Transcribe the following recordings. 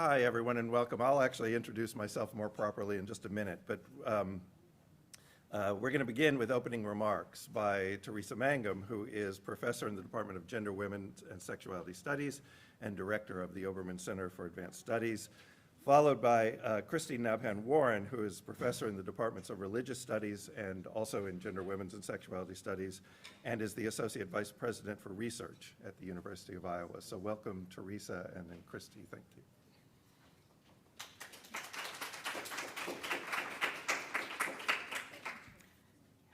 Hi, everyone, and welcome. I'll actually introduce myself more properly in just a minute, but we're going to begin with opening remarks by Teresa Mangum, who is professor in the Department of Gender, Women, and Sexuality Studies and director of the Obermann Center for Advanced Studies, followed by Christine Nabhan-Warren, who is professor in the Departments of Religious Studies and also in Gender, Women's, and Sexuality Studies, and is the Associate Vice President for Research at the University of Iowa. So welcome, Teresa, and then Christy. Thank you.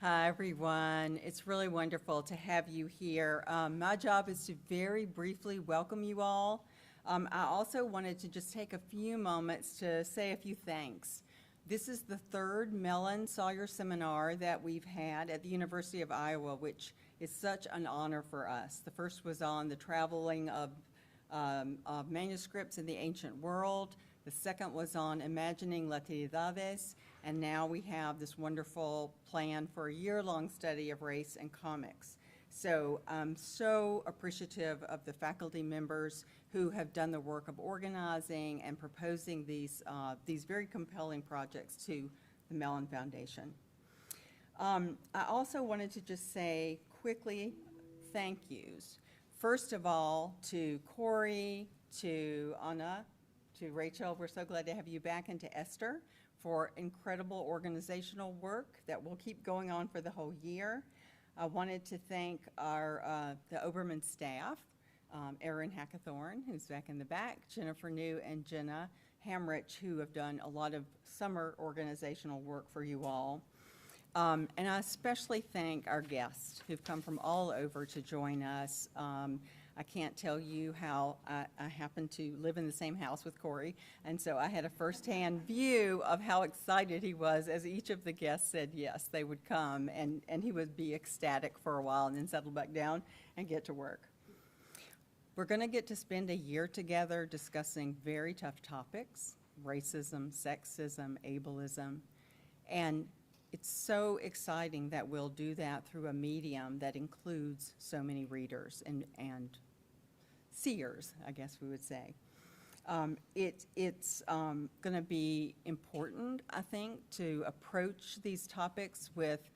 Hi, everyone. It's really wonderful to have you here. My job is to very briefly welcome you all. I also wanted to just take a few moments to say a few thanks. This is the third Mellon Sawyer Seminar that we've had at the University of Iowa, which is such an honor for us. The first was on the traveling of manuscripts in the ancient world. The second was on imagining Latinidades, and now we have this wonderful plan for a year-long study of race and comics. So I'm so appreciative of the faculty members who have done the work of organizing and proposing these very compelling projects to the Mellon Foundation. I also wanted to just say quickly thank yous. First of all, to Corey, to Anna, to Rachel. We're so glad to have you back, and to Esther for incredible organizational work that will keep going on for the whole year. I wanted to thank the Obermann staff, Erin Hackathorn, who's back in the back, Jennifer New, and Jenna Hamrich, who have done a lot of summer organizational work for you all. And I especially thank our guests who've come from all over to join us. I can't tell you how I happen to live in the same house with Corey, and so I had a firsthand view of how excited he was as each of the guests said yes, they would come, and he would be ecstatic for a while and then settle back down and get to work. We're going to get to spend a year together discussing very tough topics: racism, sexism, ableism, and it's so exciting that we'll do that through a medium that includes so many readers and seers, I guess we would say. It's going to be important, I think, to approach these topics with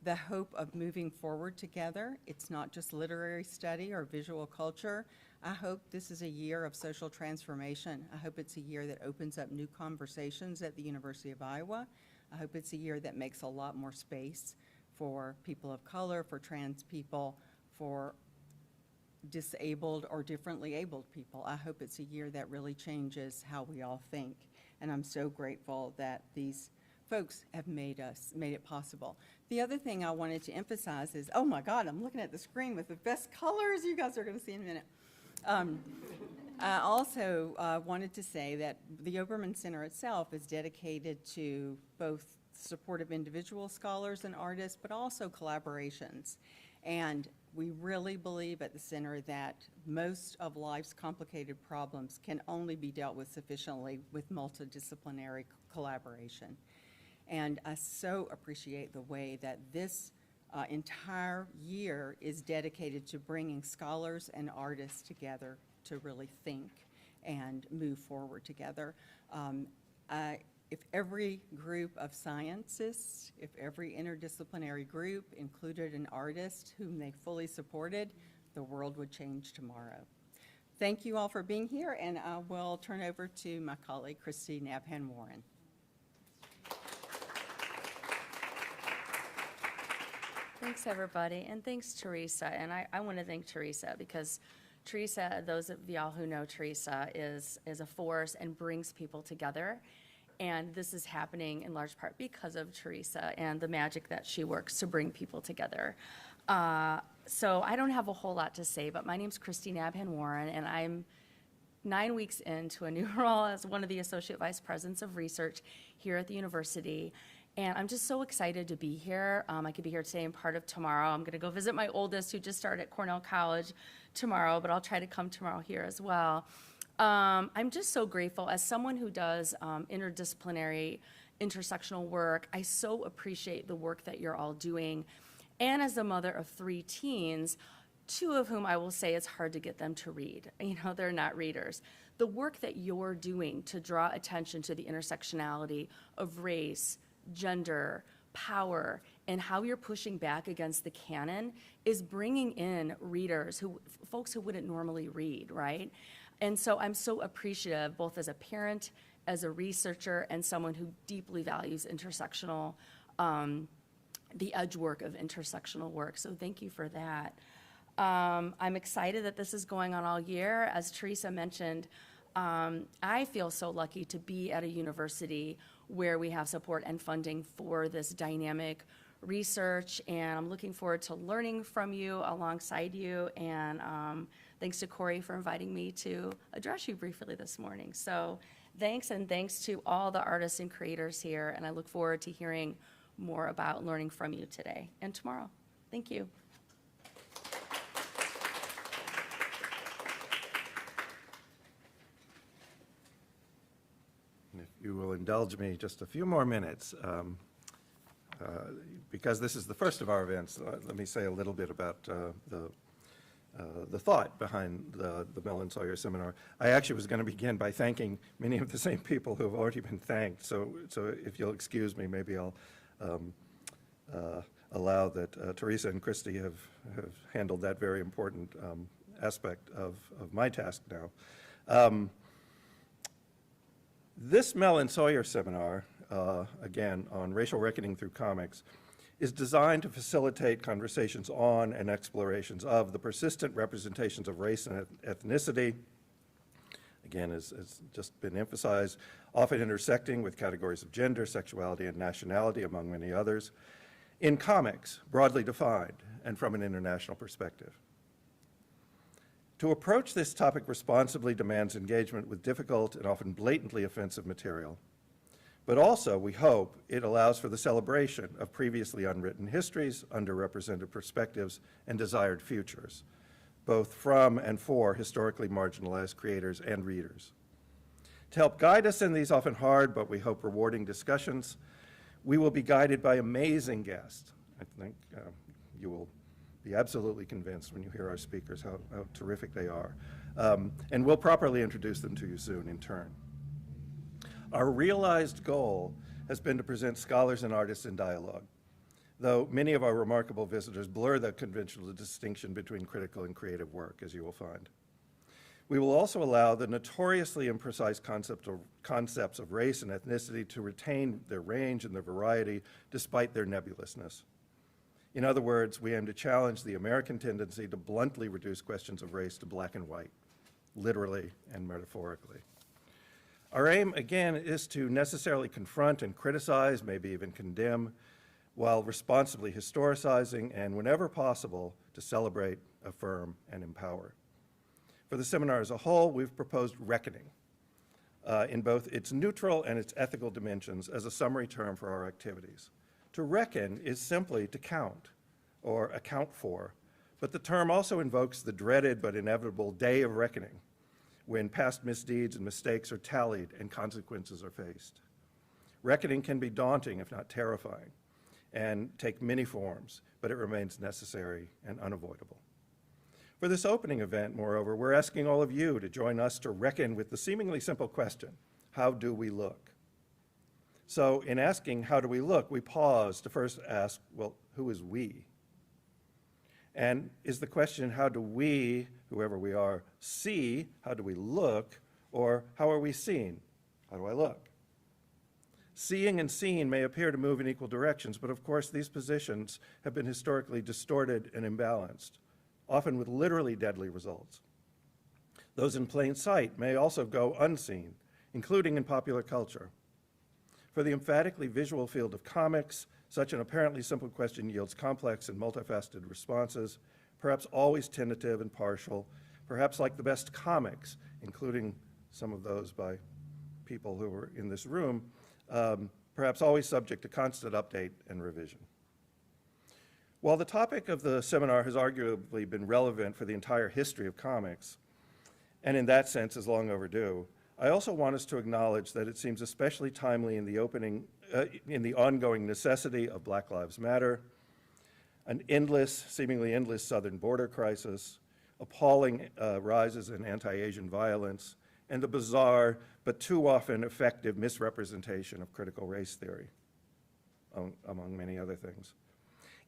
the hope of moving forward together. It's not just literary study or visual culture. I hope this is a year of social transformation. I hope it's a year that opens up new conversations at the University of Iowa. I hope it's a year that makes a lot more space for people of color, for trans people, for disabled or differently abled people. I hope it's a year that really changes how we all think. And I'm so grateful that these folks have made it possible. The other thing I wanted to emphasize is, oh my God, I'm looking at the screen with the best colors you guys are going to see in a minute. I also wanted to say that the Obermann Center itself is dedicated to both support of individual scholars and artists, but also collaborations. And we really believe at the center that most of life's complicated problems can only be dealt with sufficiently with multidisciplinary collaboration. And I so appreciate the way that this entire year is dedicated to bringing scholars and artists together to really think and move forward together. If every group of scientists, if every interdisciplinary group included an artist whom they fully supported, the world would change tomorrow. Thank you all for being here, and I will turn over to my colleague, Christy Nabhan-Warren. Thanks, everybody, and thanks, Teresa. And I want to thank Teresa because Teresa, those of y'all who know Teresa, is a force and brings people together. And this is happening in large part because of Teresa and the magic that she works to bring people together. So I don't have a whole lot to say, but my name's Christy Nabhan-Warren, and I'm 9 weeks into a new role as one of the Associate Vice Presidents of Research here at the university. And I'm just so excited to be here. I could be here today and part of tomorrow. I'm going to go visit my oldest who just started at Cornell College tomorrow, but I'll try to come tomorrow here as well. I'm just so grateful. As someone who does interdisciplinary, intersectional work, I so appreciate the work that you're all doing. And as a mother of 3 teens, 2 of whom I will say it's hard to get them to read. You know, they're not readers. the work that you're doing to draw attention to the intersectionality of race, gender, power, and how you're pushing back against the canon is bringing in readers, folks who wouldn't normally read, right? And so I'm so appreciative, both as a parent, as a researcher, and someone who deeply values intersectional, the edge work of intersectional work. So thank you for that. I'm excited that this is going on all year. As Teresa mentioned, I feel so lucky to be at a university where we have support and funding for this dynamic research, and I'm looking forward to learning from you, alongside you, and thanks to Corey for inviting me to address you briefly this morning. So thanks, and thanks to all the artists and creators here, and I look forward to hearing more about learning from you today and tomorrow. Thank you. And if you will indulge me just a few more minutes, because this is the first of our events, let me say a little bit about the thought behind the Mellon Sawyer Seminar. I actually was going to begin by thanking many of the same people who have already been thanked, so if you'll excuse me, maybe I'll allow that Teresa and Christy have handled that very important aspect of my task now. This Mellon Sawyer Seminar, again, on racial reckoning through comics, is designed to facilitate conversations on and explorations of the persistent representations of race and ethnicity, again, as just been emphasized, often intersecting with categories of gender, sexuality, and nationality, among many others, in comics, broadly defined, and from an international perspective. To approach this topic responsibly demands engagement with difficult and often blatantly offensive material. But also, we hope, it allows for the celebration of previously unwritten histories, underrepresented perspectives, and desired futures, both from and for historically marginalized creators and readers. To help guide us in these often hard, but we hope rewarding discussions, we will be guided by amazing guests. I think you will be absolutely convinced when you hear our speakers how terrific they are. And we'll properly introduce them to you soon in turn. Our realized goal has been to present scholars and artists in dialogue, though many of our remarkable visitors blur the conventional distinction between critical and creative work, as you will find. We will also allow the notoriously imprecise concepts of race and ethnicity to retain their range and their variety despite their nebulousness. In other words, we aim to challenge the American tendency to bluntly reduce questions of race to black and white, literally and metaphorically. Our aim, again, is to necessarily confront and criticize, maybe even condemn, while responsibly historicizing and, whenever possible, to celebrate, affirm, and empower. For the seminar as a whole, we've proposed reckoning in both its neutral and its ethical dimensions as a summary term for our activities. To reckon is simply to count or account for, but the term also invokes the dreaded but inevitable day of reckoning, when past misdeeds and mistakes are tallied and consequences are faced. Reckoning can be daunting, if not terrifying, and take many forms, but it remains necessary and unavoidable. For this opening event, moreover, we're asking all of you to join us to reckon with the seemingly simple question, how do we look? So in asking how do we look, we pause to first ask, well, who is we? And is the question, how do we, whoever we are, see, how do we look, or how are we seen? How do I look? Seeing and seen may appear to move in equal directions, but of course these positions have been historically distorted and imbalanced, often with literally deadly results. Those in plain sight may also go unseen, including in popular culture. For the emphatically visual field of comics, such an apparently simple question yields complex and multifaceted responses, perhaps always tentative and partial, perhaps like the best comics, including some of those by people who were in this room, perhaps always subject to constant update and revision. While the topic of the seminar has arguably been relevant for the entire history of comics, and in that sense is long overdue, I also want us to acknowledge that it seems especially timely in the ongoing necessity of Black Lives Matter, an seemingly endless southern border crisis, appalling rises in anti-Asian violence, and the bizarre but too often effective misrepresentation of critical race theory, among many other things.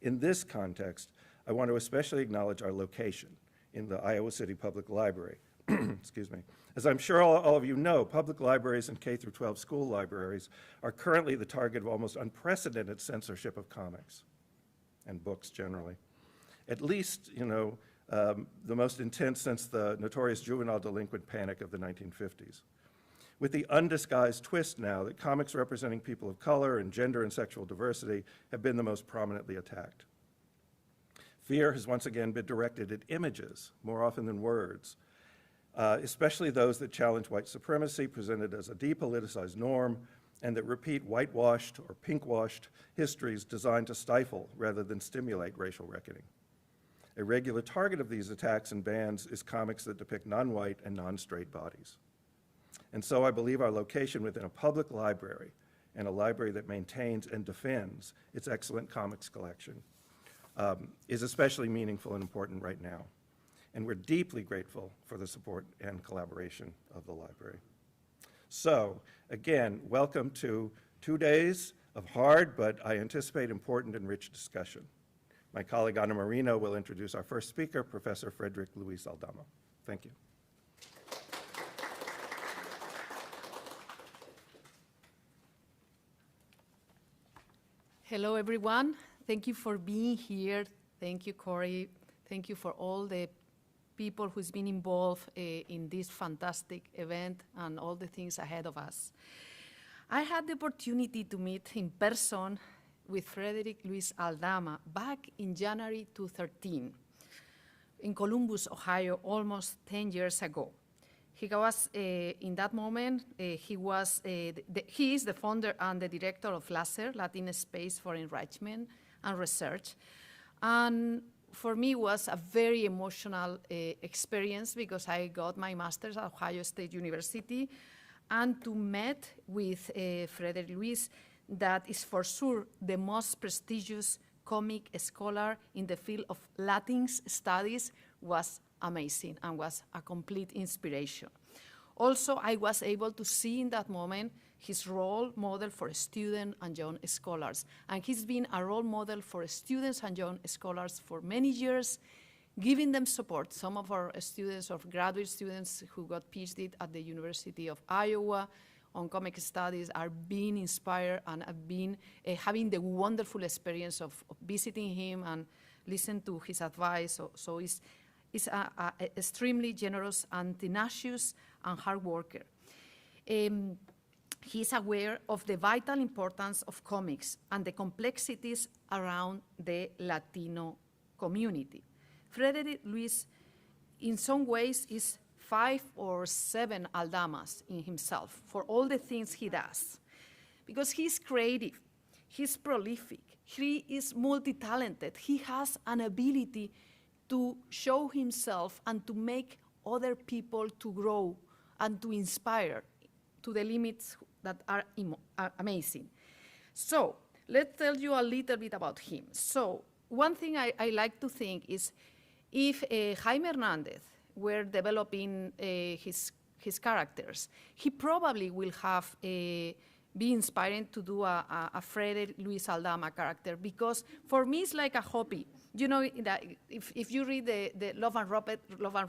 In this context, I want to especially acknowledge our location in the Iowa City Public Library. Excuse me. As I'm sure all of you know, public libraries and K-12 school libraries are currently the target of almost unprecedented censorship of comics and books generally. At least, the most intense since the notorious juvenile delinquent panic of the 1950s. With the undisguised twist now that comics representing people of color and gender and sexual diversity have been the most prominently attacked. Fear has once again been directed at images more often than words, especially those that challenge white supremacy presented as a depoliticized norm and that repeat whitewashed or pinkwashed histories designed to stifle rather than stimulate racial reckoning. A regular target of these attacks and bans is comics that depict non-white and non-straight bodies. And so I believe our location within a public library and a library that maintains and defends its excellent comics collection is especially meaningful and important right now. And we're deeply grateful for the support and collaboration of the library. So, again, welcome to 2 days of hard, but I anticipate important and rich discussion. My colleague Ana Marino will introduce our first speaker, Professor Frederick Luis Aldama. Thank you. Hello, everyone. Thank you for being here. Thank you, Corey. Thank you for all the people who's been involved in this fantastic event and all the things ahead of us. I had the opportunity to meet in person with Frederick Luis Aldama back in January 2013 in Columbus, Ohio, almost 10 years ago. He was, in that moment, he is the founder and the director of LASER, Latin Space for Enrichment and Research. And for me, it was a very emotional experience because I got my master's at Ohio State University, and to meet with Frederick Luis, that is for sure the most prestigious comic scholar in the field of Latin studies, was amazing and was a complete inspiration. Also, I was able to see in that moment his role model for students and young scholars. And he's been a role model for students and young scholars for many years, giving them support. Some of our students, or graduate students who got PhD at the University of Iowa on comic studies, are being inspired and have been having the wonderful experience of visiting him and listen to his advice. So he's a extremely generous and tenacious and hard worker. He's aware of the vital importance of comics and the complexities around the Latino community. Frederick Luis, in some ways, is 5 or 7 Aldamas in himself for all the things he does. Because he's creative, he's prolific, he is multi-talented, he has an ability to show himself and to make other people to grow and to inspire to the limits that are amazing. So let's tell you a little bit about him. So one thing I like to think is if Jaime Hernandez were developing his characters, he probably will have be inspiring to do a Frederick Luis Aldama character, because for me it's like a hobby. You know, that if you read the Love and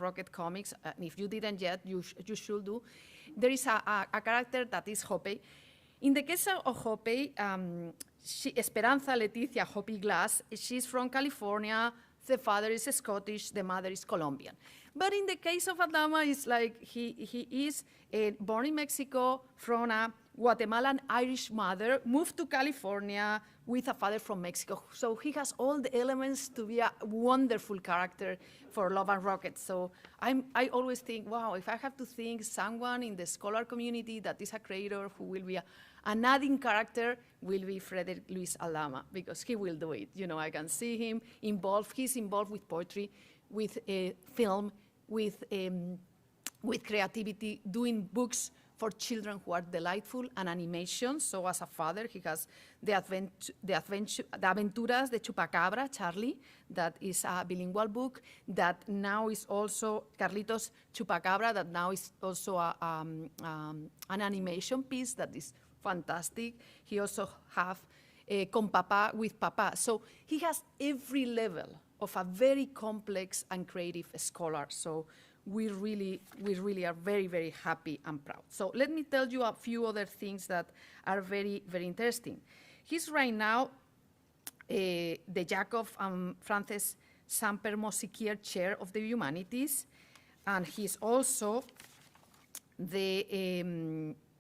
Rocket comics, and if you didn't yet, you should do. There is a character that is Hoppe. In the case of Hoppe, Esperanza Leticia Hoppe Glass, she's from California. The father is Scottish, the mother is Colombian. But in the case of Aldama, it's like he is born in Mexico from a Guatemalan Irish mother, moved to California with a father from Mexico. So he has all the elements to be a wonderful character for Love and Rocket. So I always think, wow, if I have to think someone in the scholar community that is a creator who will be an adding character, will be Frederick Luis Aldama, because he will do it. You know, I can see him involved. He's involved with poetry, with film, with creativity, doing books for children who are delightful, and animation. So as a father, he has the Aventuras de Chupacabra, Charlie, that is a bilingual book that now is also Carlitos Chupacabra, that now is also an animation piece that is fantastic. He also have Con Papa, with Papa. So he has every level of a very complex and creative scholar. So we really are very, very happy and proud. So let me tell you a few other things that are very, very interesting. He's right now the Jacob and Frances Samper-Mosikier Chair of the Humanities, and he's also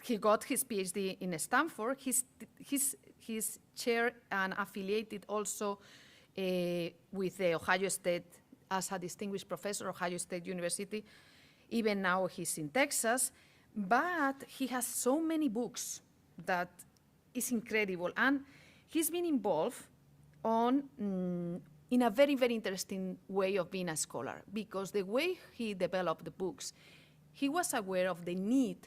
he got his PhD in Stanford. He's chair and affiliated also with the Ohio State as a distinguished professor, Ohio State University. Even now he's in Texas, but he has so many books that is incredible. And he's been involved in a very, very interesting way of being a scholar, because the way he developed the books, he was aware of the need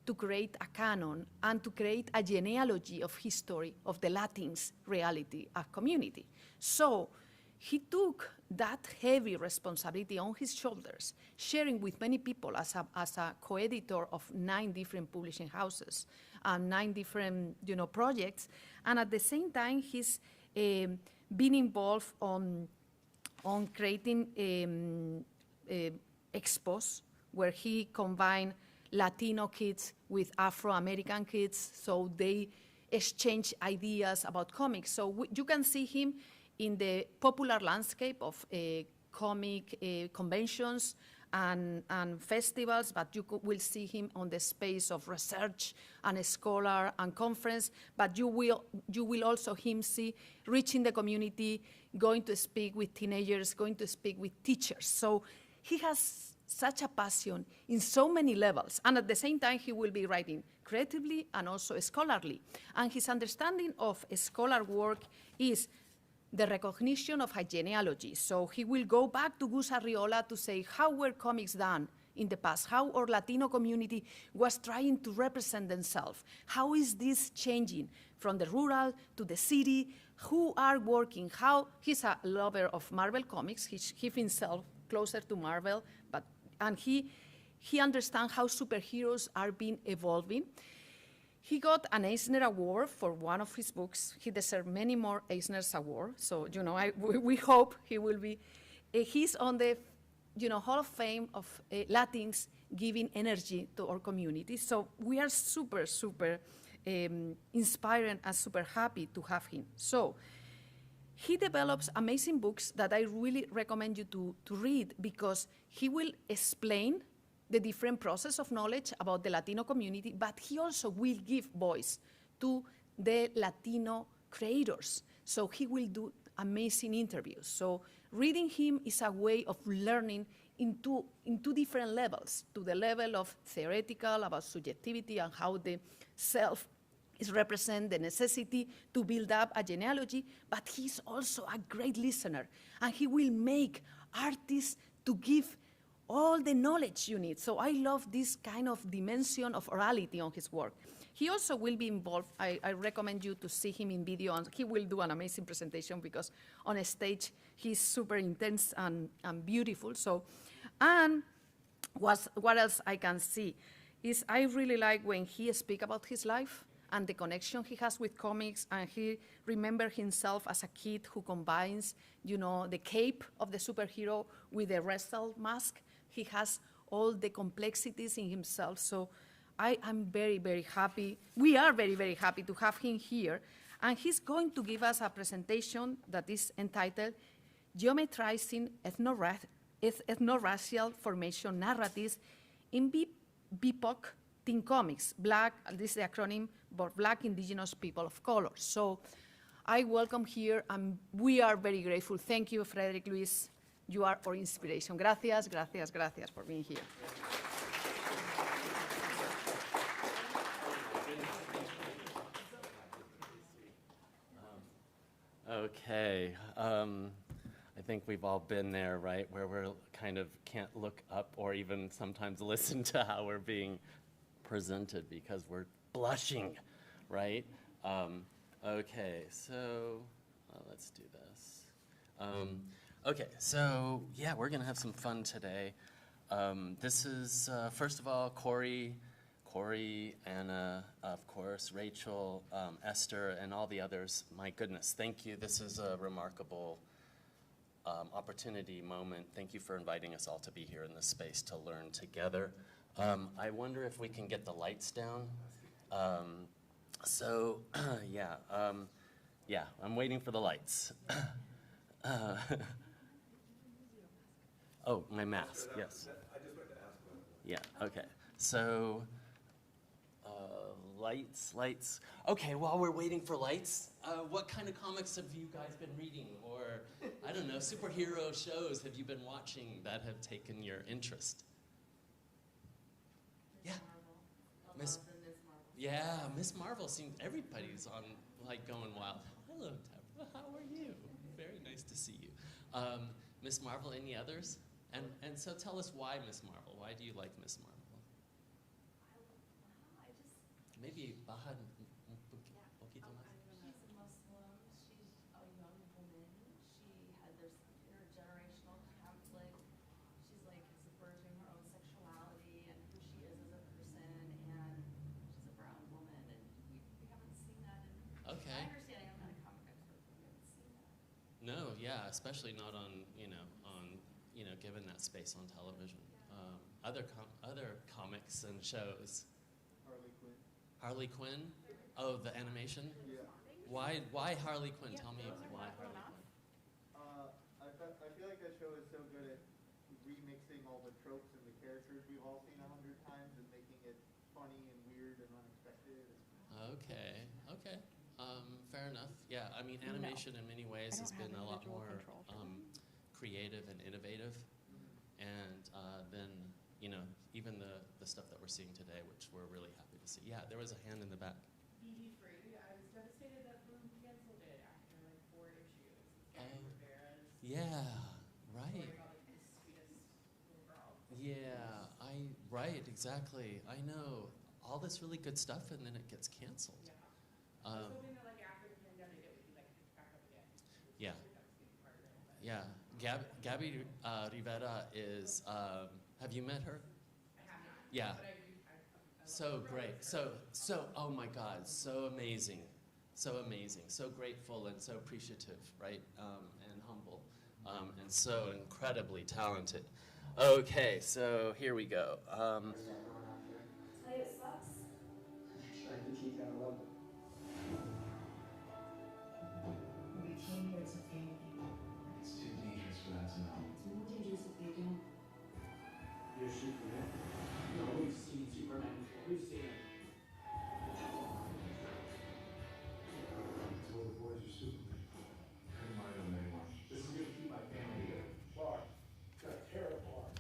to create a canon and to create a genealogy of history of the Latinx reality, a community. So he took that heavy responsibility on his shoulders, sharing with many people as a co-editor of 9 different publishing houses and 9 different projects. And at the same time, he's been involved on creating expos where he combined Latino kids with Afro-American kids, so they exchange ideas about comics. So you can see him in the popular landscape of comic conventions and festivals, but you will see him on the space of research and a scholar and conference, but you will also see reaching the community, going to speak with teenagers, going to speak with teachers. So he has such a passion in so many levels, and at the same time he will be writing creatively and also scholarly. And his understanding of scholar work is the recognition of a genealogy. So he will go back to Gus Arriola to say, how were comics done in the past? How our Latino community was trying to represent themselves? How is this changing from the rural to the city? Who are working? How he's a lover of Marvel comics. He himself closer to Marvel, and he understands how superheroes are being evolving. He got an Eisner Award for one of his books. He deserves many more Eisner Awards. So, we hope he will be. He's on the, Hall of Fame of Latinx giving energy to our community. So we are super, super inspired and super happy to have him. So he develops amazing books that I really recommend you to read, because he will explain the different process of knowledge about the Latino community, but he also will give voice to the Latino creators. So he will do amazing interviews. So reading him is a way of learning in two different levels, to the level of theoretical about subjectivity and how the self is represent the necessity to build up a genealogy, but he's also a great listener, and he will make artists to give all the knowledge you need. So I love this kind of dimension of orality on his work. He also will be involved. I recommend you to see him in video, and he will do an amazing presentation, because on a stage he's super intense and beautiful. So, and what else I can see is I really like when he speaks about his life and the connection he has with comics, and he remembers himself as a kid who combines, the cape of the superhero with the wrestle mask. He has all the complexities in himself. So I'm very, very happy. We are very, very happy to have him here. And he's going to give us a presentation that is entitled Geometrizing Ethnoracial Formation Narratives in BIPOC Teen Comics, this is the acronym for Black Indigenous People of Color. So I welcome here, and we are very grateful. Thank you, Frederick, Luis. You are our inspiration. Gracias, gracias, gracias for being here. Okay. I think we've all been there, right, where we're kind of can't look up or even sometimes listen to how we're being presented because we're blushing, right? Okay, so let's do this. Okay, so yeah, we're gonna have some fun today. This is, first of all, Corey, Anna, of course, Rachel, Esther, and all the others. My goodness, thank you. This is a remarkable opportunity, moment. Thank you for inviting us all to be here in this space to learn together. I wonder if we can get the lights down. Yeah, I'm waiting for the lights. Oh, my mask, yes. I just wanted to ask about that. Yeah, okay. So, lights. Okay, while we're waiting for lights, what kind of comics have you guys been reading? Or, I don't know, superhero shows have you been watching that have taken your interest? Yeah. Miss Marvel. Yeah, Miss Marvel seems, everybody's on, like, going wild. Hello, Deborah, how are you? Very nice to see you. Miss Marvel, any others? And so tell us why Miss Marvel. Why do you like Miss Marvel? Maybe baja un poquito más. She's a Muslim, she's a young woman, there's intergenerational conflict, she's like subverting her own sexuality and who she is as a person, and she's a brown woman, and we haven't seen that in, Okay. my understanding, I'm not a comic expert, but we haven't seen that. No, yeah, especially not on, given that space on television. Other comics and shows. Harley Quinn? Oh, the animation? Yeah. Why Harley Quinn? Tell me why Harley Quinn. I feel like that show is so good at remixing all the tropes and the characters we've all seen 100 times and making it funny and weird and unexpected. Okay. Fair enough. Yeah, I mean, animation in many ways has been a lot more creative and innovative. And then, even the stuff that we're seeing today, which we're really happy to see. Yeah, there was a hand in the back. BB Free, I was devastated that Boom canceled it after like 4 issues. Yeah, right. Story about like the sweetest little girl. Yeah, right, exactly. I know. All this really good stuff, and then it gets canceled. Yeah. I was hoping that like after the pandemic it would be like picked back up again. Yeah. That was gonna be part of it, but Yeah. Gabby Rivera is, have you met her? I have not. Yeah. But I So great. So, oh my God, so amazing. So amazing. So grateful and so appreciative, right? And humble. And so incredibly talented. Okay, so here we go. Tell you it sucks. I think he kind of loved it. We came here as a family. It's too dangerous for that to know. It's more dangerous if they don't. You're Superman? No, we've seen Superman before. We've seen him. I told the boys you're Superman. Couldn't lie to them anymore. This is gonna keep my family together. Clark, gotta tear it apart.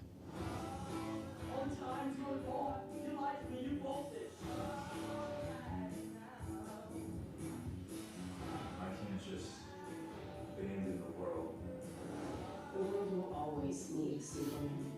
One time you were gone. You lied to me. You bolted. I can't just abandon the world. The world will always need Superman.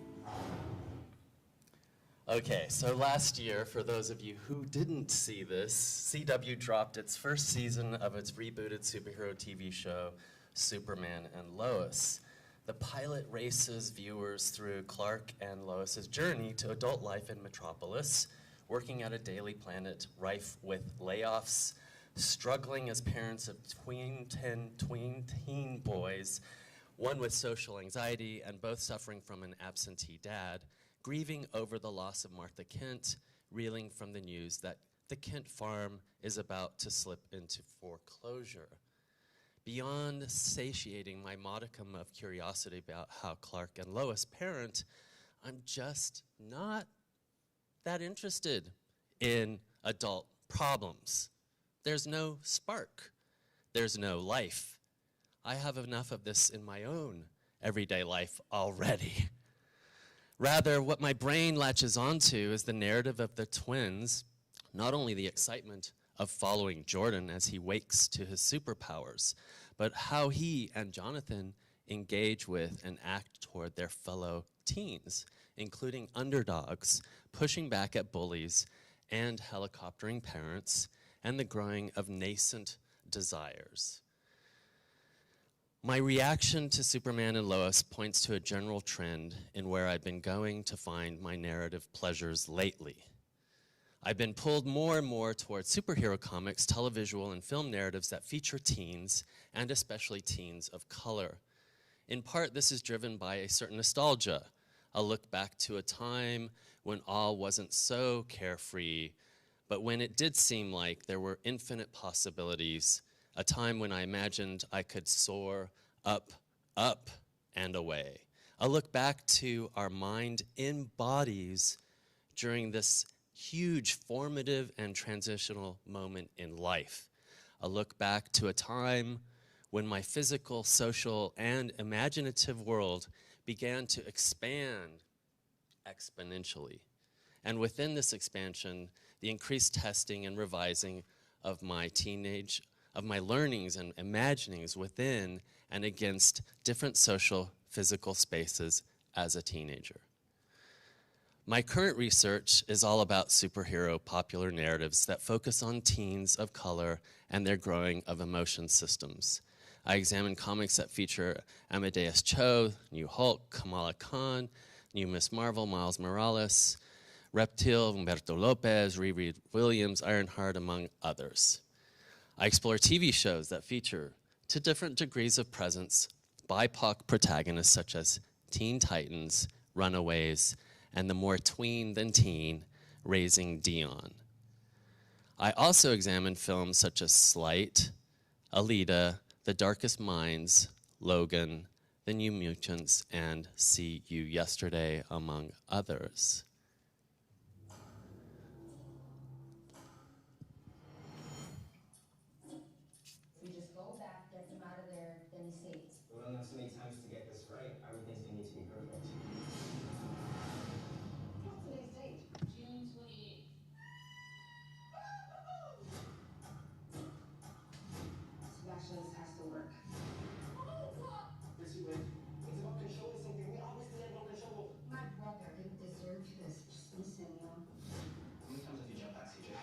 Okay, so last year, for those of you who didn't see this, CW dropped its first season of its rebooted superhero TV show, Superman and Lois. The pilot races viewers through Clark and Lois's journey to adult life in Metropolis, working at a daily planet rife with layoffs, struggling as parents of tween teen boys, one with social anxiety and both suffering from an absentee dad, grieving over the loss of Martha Kent, reeling from the news that the Kent farm is about to slip into foreclosure. Beyond satiating my modicum of curiosity about how Clark and Lois parent, I'm just not that interested in adult problems. There's no spark. There's no life. I have enough of this in my own everyday life already. Rather, what my brain latches onto is the narrative of the twins, not only the excitement of following Jordan as he wakes to his superpowers, but how he and Jonathan engage with and act toward their fellow teens, including underdogs, pushing back at bullies, and helicoptering parents, and the growing of nascent desires. My reaction to Superman and Lois points to a general trend in where I've been going to find my narrative pleasures lately. I've been pulled more and more towards superhero comics, televisual, and film narratives that feature teens, and especially teens of color. In part, this is driven by a certain nostalgia, a look back to a time when all wasn't so carefree, but when it did seem like there were infinite possibilities, a time when I imagined I could soar up, up, and away. A look back to our mind in bodies during this huge formative and transitional moment in life. A look back to a time when my physical, social, and imaginative world began to expand exponentially. And within this expansion, the increased testing and revising of my learnings and imaginings within and against different social, physical spaces as a teenager. My current research is all about superhero popular narratives that focus on teens of color and their growing of emotion systems. I examine comics that feature Amadeus Cho, New Hulk, Kamala Khan, New Miss Marvel, Miles Morales, Reptile, Humberto Lopez, Riri Williams, Ironheart, among others. I explore TV shows that feature, to different degrees of presence, BIPOC protagonists such as Teen Titans, Runaways, and the more tween than teen, Raising Dion. I also examine films such as Slight, Alita, The Darkest Minds, Logan, The New Mutants, and See You Yesterday, among others. We just go back, get them out of there, then you see. We don't have so many times to get this right. Everything's gonna need to be perfect. What's today's date? June 28th. Sebastian, this has to work. It's too late. It's about controlling something we obviously have no control over. My brother didn't deserve this. Just listen, you know. How many times have you jumped back, CJ?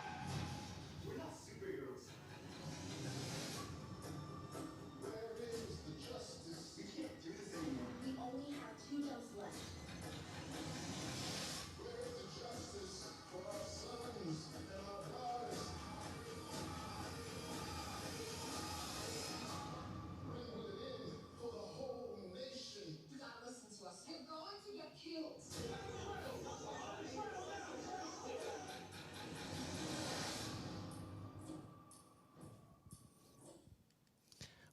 We're not superheroes. Where is the justice? We can't do this anymore. We only have 2 jumps left. Where is the justice for our sons and our daughters? When will it end for the whole nation? You gotta listen to us. You're going to get killed.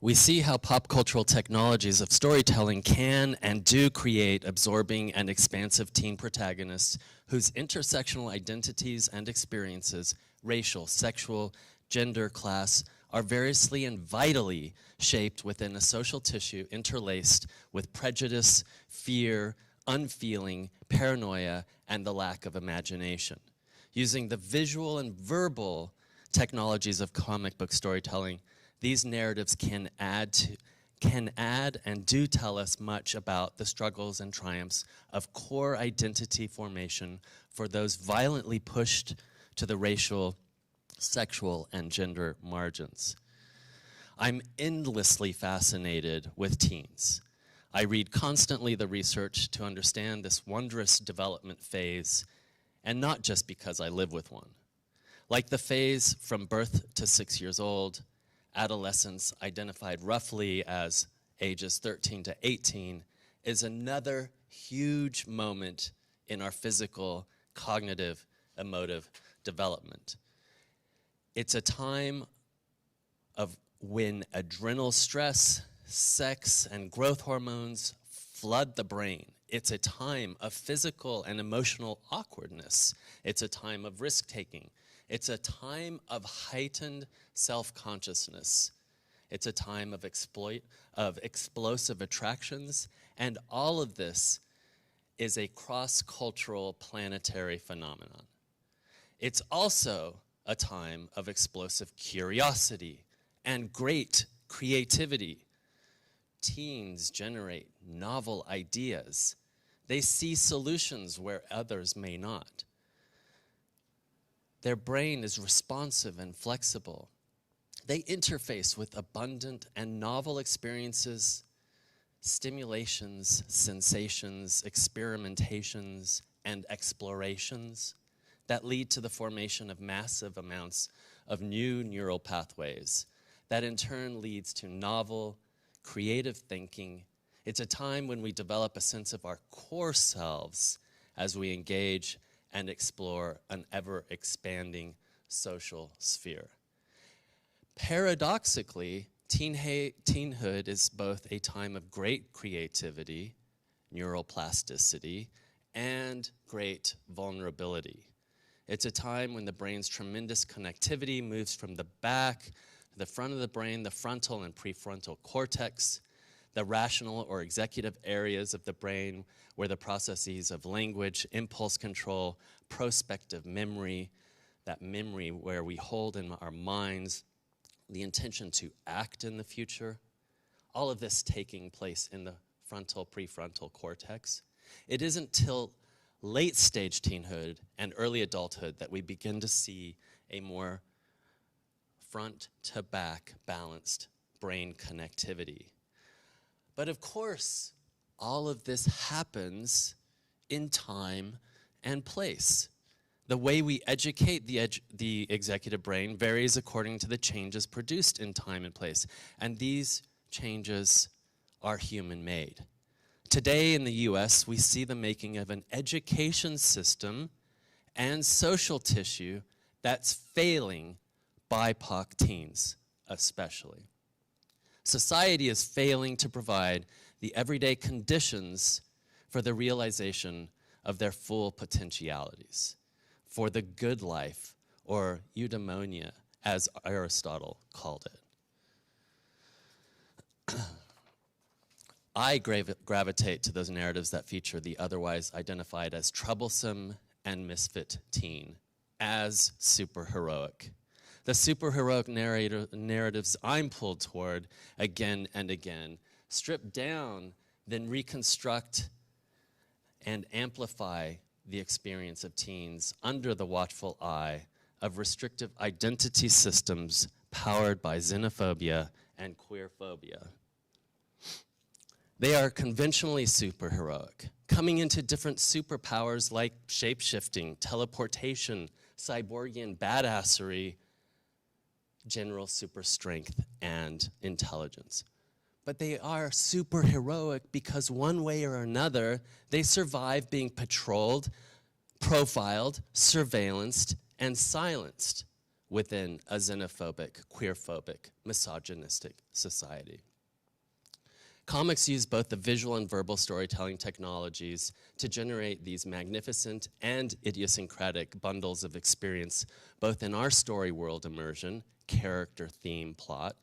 We see how pop cultural technologies of storytelling can and do create absorbing and expansive teen protagonists whose intersectional identities and experiences, racial, sexual, gender, class, are variously and vitally shaped within a social tissue interlaced with prejudice, fear, unfeeling, paranoia, and the lack of imagination. Using the visual and verbal technologies of comic book storytelling, these narratives can add and do tell us much about the struggles and triumphs of core identity formation for those violently pushed to the racial, sexual, and gender margins. I'm endlessly fascinated with teens. I read constantly the research to understand this wondrous development phase, and not just because I live with one. Like the phase from birth to 6 years old, adolescence, identified roughly as ages 13 to 18, is another huge moment in our physical, cognitive, emotive development. It's a time of when adrenal stress, sex, and growth hormones flood the brain. It's a time of physical and emotional awkwardness. It's a time of risk-taking. It's a time of heightened self-consciousness. It's a time of explosive attractions, and all of this is a cross-cultural planetary phenomenon. It's also a time of explosive curiosity and great creativity. Teens generate novel ideas. They see solutions where others may not. Their brain is responsive and flexible. They interface with abundant and novel experiences, stimulations, sensations, experimentations, and explorations that lead to the formation of massive amounts of new neural pathways that in turn leads to novel, creative thinking. It's a time when we develop a sense of our core selves as we engage and explore an ever-expanding social sphere. Paradoxically, teenhood is both a time of great creativity, neuroplasticity, and great vulnerability. It's a time when the brain's tremendous connectivity moves from the back to the front of the brain, the frontal and prefrontal cortex, the rational or executive areas of the brain where the processes of language, impulse control, prospective memory, that memory where we hold in our minds the intention to act in the future, all of this taking place in the frontal, prefrontal cortex. It isn't till late stage teenhood and early adulthood that we begin to see a more front to back balanced brain connectivity. But of course, all of this happens in time and place. The way we educate the executive brain varies according to the changes produced in time and place, and these changes are human-made. Today in the US, we see the making of an education system and social tissue that's failing BIPOC teens, especially. Society is failing to provide the everyday conditions for the realization of their full potentialities, for the good life, or eudaimonia, as Aristotle called it. I gravitate to those narratives that feature the otherwise identified as troublesome and misfit teen as superheroic. The superheroic narratives I'm pulled toward again and again strip down, then reconstruct and amplify the experience of teens under the watchful eye of restrictive identity systems powered by xenophobia and queerphobia. They are conventionally superheroic, coming into different superpowers like shape-shifting, teleportation, cyborgian badassery, general super strength, and intelligence. But they are superheroic because one way or another, they survive being patrolled, profiled, surveillanced, and silenced within a xenophobic, queerphobic, misogynistic society. Comics use both the visual and verbal storytelling technologies to generate these magnificent and idiosyncratic bundles of experience, both in our story world immersion, character, theme, plot,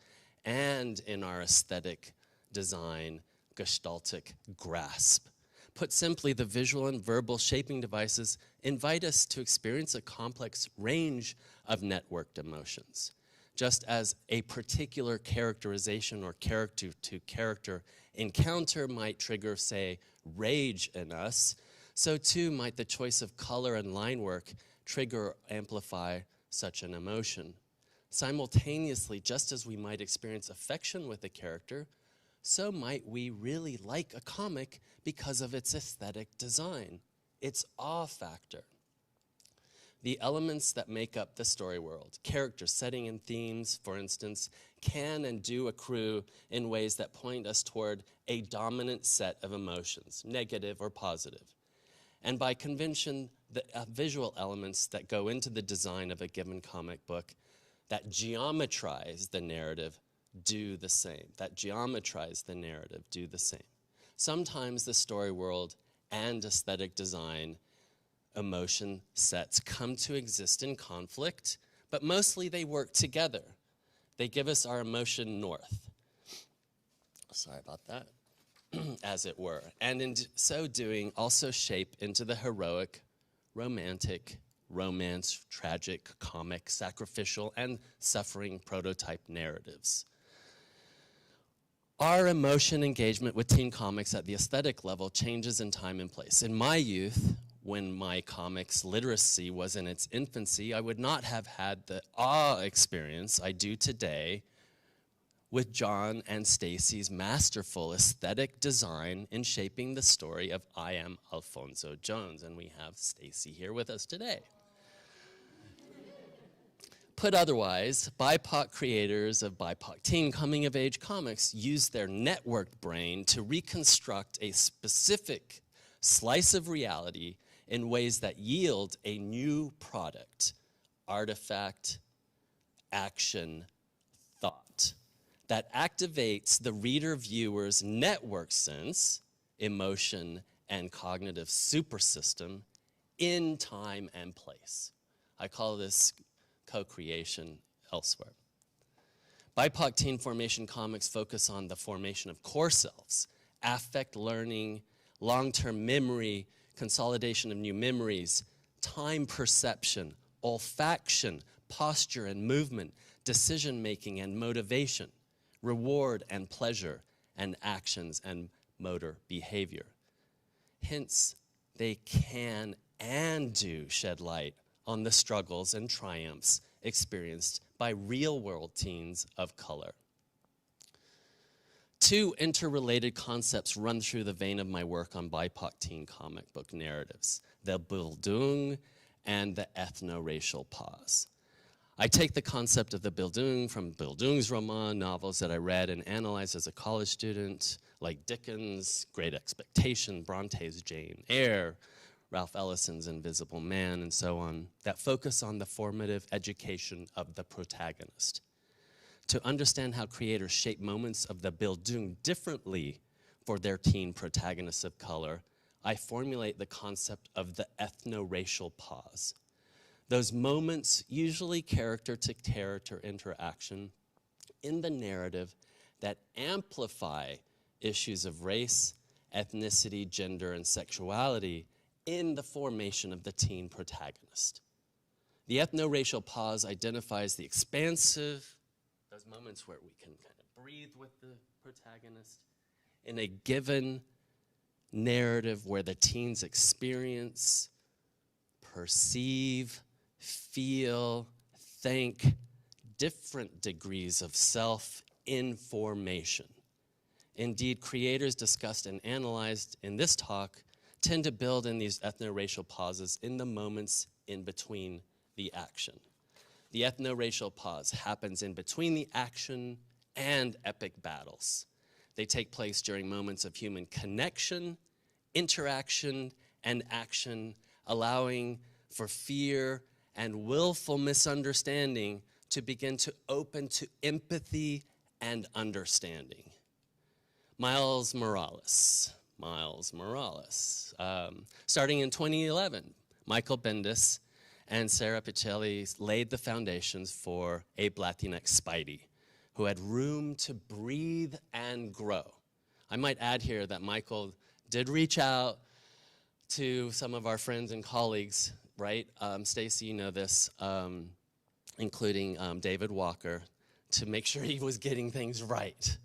and in our aesthetic, design, gestaltic grasp. Put simply, the visual and verbal shaping devices invite us to experience a complex range of networked emotions. Just as a particular characterization or character-to-character encounter might trigger, say, rage in us, so too might the choice of color and line work trigger or amplify such an emotion. Simultaneously, just as we might experience affection with a character, so might we really like a comic because of its aesthetic design, its awe factor. The elements that make up the story world, character, setting, and themes, for instance, can and do accrue in ways that point us toward a dominant set of emotions, negative or positive. And by convention, the visual elements that go into the design of a given comic book that geometrize the narrative do the same. Sometimes the story world and aesthetic design emotion sets come to exist in conflict, but mostly they work together. They give us our emotion north. Sorry about that, as it were. And in so doing, also shape into the heroic, romantic, romance, tragic, comic, sacrificial, and suffering prototype narratives. Our emotion engagement with teen comics at the aesthetic level changes in time and place. In my youth, when my comics literacy was in its infancy, I would not have had the awe experience I do today with John and Stacy's masterful aesthetic design in shaping the story of I Am Alfonso Jones, and we have Stacy here with us today. Put otherwise, BIPOC creators of BIPOC teen coming-of-age comics use their networked brain to reconstruct a specific slice of reality in ways that yield a new product, artifact, action, thought, that activates the reader-viewer's network sense, emotion, and cognitive supersystem in time and place. I call this co-creation elsewhere. BIPOC teen formation comics focus on the formation of core selves, affect learning, long-term memory, consolidation of new memories, time perception, olfaction, posture and movement, decision-making and motivation, reward and pleasure, and actions and motor behavior. Hence, they can and do shed light on the struggles and triumphs experienced by real-world teens of color. Two interrelated concepts run through the vein of my work on BIPOC teen comic book narratives, the Bildung and the Ethno-Racial Pause. I take the concept of the Bildung from Bildung's roman novels that I read and analyzed as a college student, like Dickens' Great Expectation, Bronte's Jane Eyre, Ralph Ellison's Invisible Man, and so on, that focus on the formative education of the protagonist. To understand how creators shape moments of the Bildung differently for their teen protagonists of color, I formulate the concept of the ethno-racial pause. Those moments, usually character-to-character interaction in the narrative that amplify issues of race, ethnicity, gender, and sexuality in the formation of the teen protagonist. The ethno-racial pause identifies the expansive, those moments where we can kind of breathe with the protagonist in a given narrative where the teens experience, perceive, feel, think different degrees of self-information. Indeed, creators discussed and analyzed in this talk tend to build in these ethno-racial pauses in the moments in between the action. The ethno-racial pause happens in between the action and epic battles. They take place during moments of human connection, interaction, and action, allowing for fear and willful misunderstanding to begin to open to empathy and understanding. Miles Morales. Starting in 2011, Michael Bendis and Sarah Pichelli laid the foundations for a Latinx Spidey who had room to breathe and grow. I might add here that Michael did reach out to some of our friends and colleagues, right? Stacy, you know this, including David Walker, to make sure he was getting things right.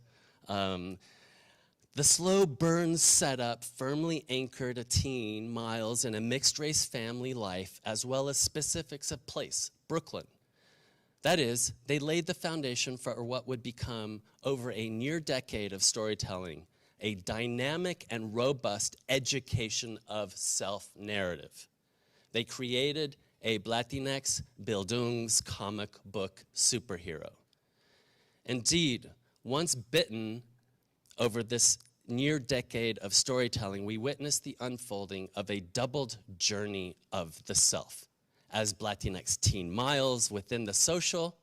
The slow burn setup firmly anchored a teen, Miles, in a mixed-race family life, as well as specifics of place, Brooklyn. That is, they laid the foundation for what would become, over a near decade of storytelling, a dynamic and robust education of self-narrative. They created a Latinx Bildungs comic book superhero. Indeed, once bitten, over this near decade of storytelling, we witnessed the unfolding of a doubled journey of the self. As Latinx teen Miles within the social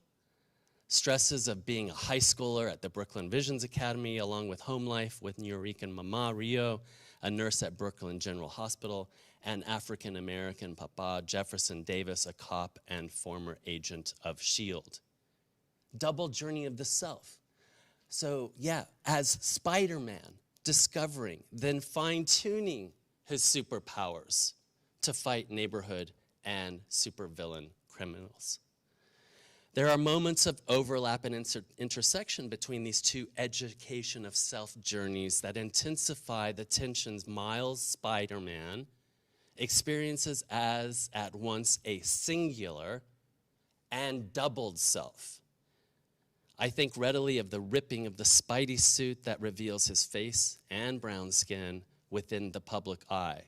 stresses of being a high schooler at the Brooklyn Visions Academy, along with home life with New Yorican Mama Rio, a nurse at Brooklyn General Hospital, and African-American Papa Jefferson Davis, a cop and former agent of SHIELD. Double journey of the self. So yeah, as Spider-Man, discovering, then fine-tuning his superpowers to fight neighborhood and supervillain criminals. There are moments of overlap and intersection between these two education of self journeys that intensify the tensions Miles Spider-Man experiences as at once a singular and doubled self. I think readily of the ripping of the Spidey suit that reveals his face and brown skin within the public eye.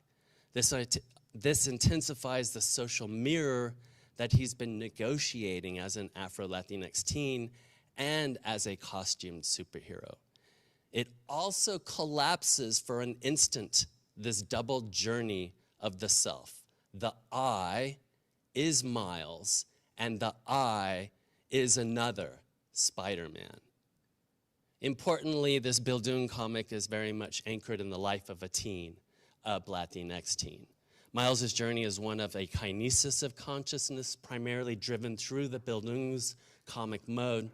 This intensifies the social mirror that he's been negotiating as an Afro-Latinx teen and as a costumed superhero. It also collapses for an instant this double journey of the self. The I is Miles, and the I is another Spider-Man. Importantly, this Bildung comic is very much anchored in the life of a teen, a Latinx teen. Miles' journey is one of a kinesis of consciousness, primarily driven through the Bildung's comic mode.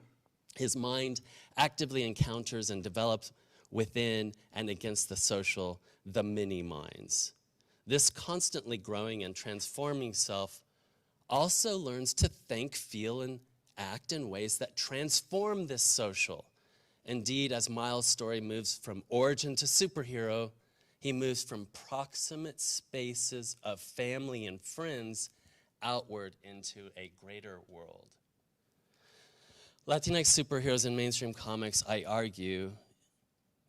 His mind actively encounters and develops within and against the social, the mini-minds. This constantly growing and transforming self also learns to think, feel, and act in ways that transform this social. Indeed, as Miles' story moves from origin to superhero, he moves from proximate spaces of family and friends outward into a greater world. Latinx superheroes in mainstream comics, I argue,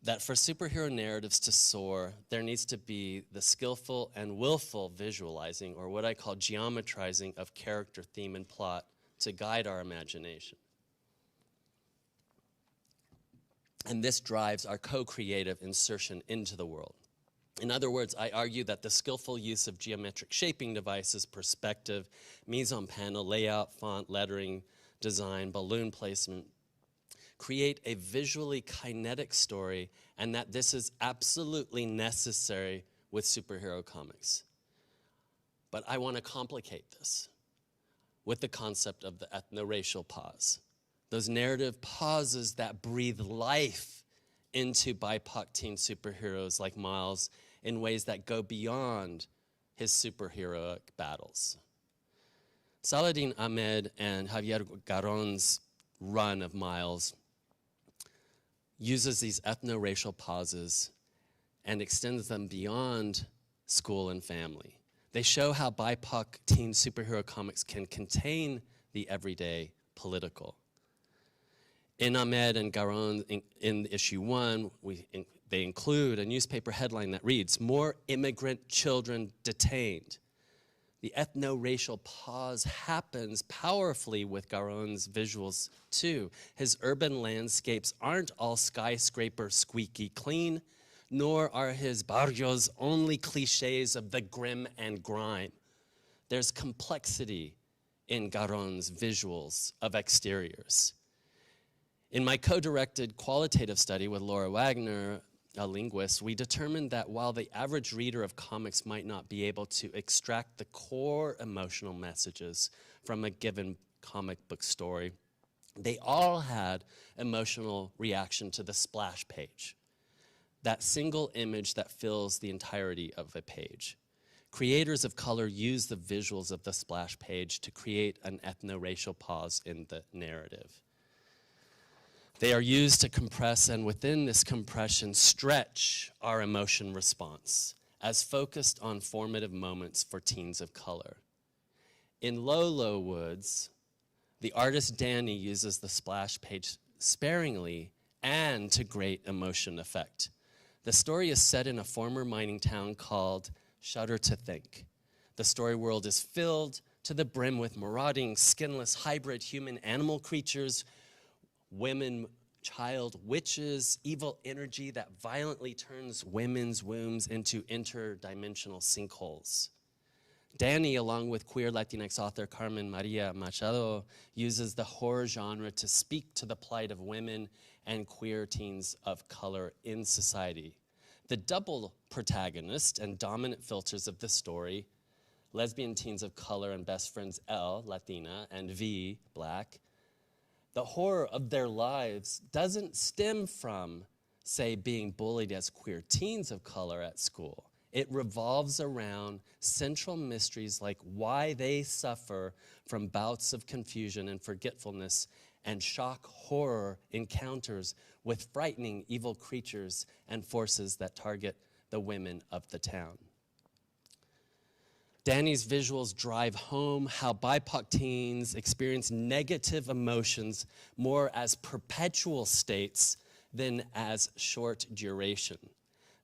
that for superhero narratives to soar, there needs to be the skillful and willful visualizing, or what I call geometrizing, of character, theme, and plot to guide our imagination. And this drives our co-creative insertion into the world. In other words, I argue that the skillful use of geometric shaping devices, perspective, mise-en-panel, layout, font, lettering, design, balloon placement, create a visually kinetic story, and that this is absolutely necessary with superhero comics. But I want to complicate this with the concept of the ethno-racial pause. Those narrative pauses that breathe life into BIPOC teen superheroes like Miles in ways that go beyond his superheroic battles. Saladin Ahmed and Javier Garon's run of Miles uses these ethno-racial pauses and extends them beyond school and family. They show how BIPOC teen superhero comics can contain the everyday political. In Ahmed and Garon, in issue 1, they include a newspaper headline that reads, "More immigrant children detained." The ethno-racial pause happens powerfully with Garon's visuals too. His urban landscapes aren't all skyscraper squeaky clean, nor are his barrios only cliches of the grim and grime. There's complexity in Garon's visuals of exteriors. In my co-directed qualitative study with Laura Wagner, a linguist, we determined that while the average reader of comics might not be able to extract the core emotional messages from a given comic book story, they all had emotional reaction to the splash page, that single image that fills the entirety of a page. Creators of color use the visuals of the splash page to create an ethno-racial pause in the narrative. They are used to compress, and within this compression, stretch our emotion response as focused on formative moments for teens of color. In Lolo Woods, the artist Danny uses the splash page sparingly and to great emotion effect. The story is set in a former mining town called Shudder to Think. The story world is filled to the brim with marauding, skinless, hybrid human-animal creatures, women, child, witches, evil energy that violently turns women's wombs into interdimensional sinkholes. Danny, along with queer Latinx author Carmen Maria Machado, uses the horror genre to speak to the plight of women and queer teens of color in society. The double protagonist and dominant filters of the story, lesbian teens of color and best friends L, Latina, and V, Black, the horror of their lives doesn't stem from, say, being bullied as queer teens of color at school. It revolves around central mysteries like why they suffer from bouts of confusion and forgetfulness and shock horror encounters with frightening evil creatures and forces that target the women of the town. Danny's visuals drive home how BIPOC teens experience negative emotions more as perpetual states than as short duration,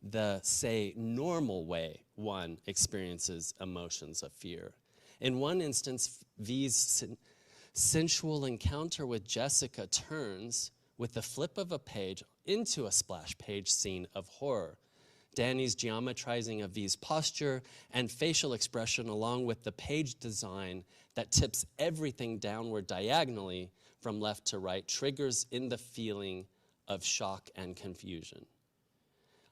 the, say, normal way one experiences emotions of fear. In one instance, V's sensual encounter with Jessica turns, with the flip of a page, into a splash page scene of horror. Danny's geometrizing of V's posture and facial expression, along with the page design that tips everything downward diagonally from left to right, triggers in the feeling of shock and confusion.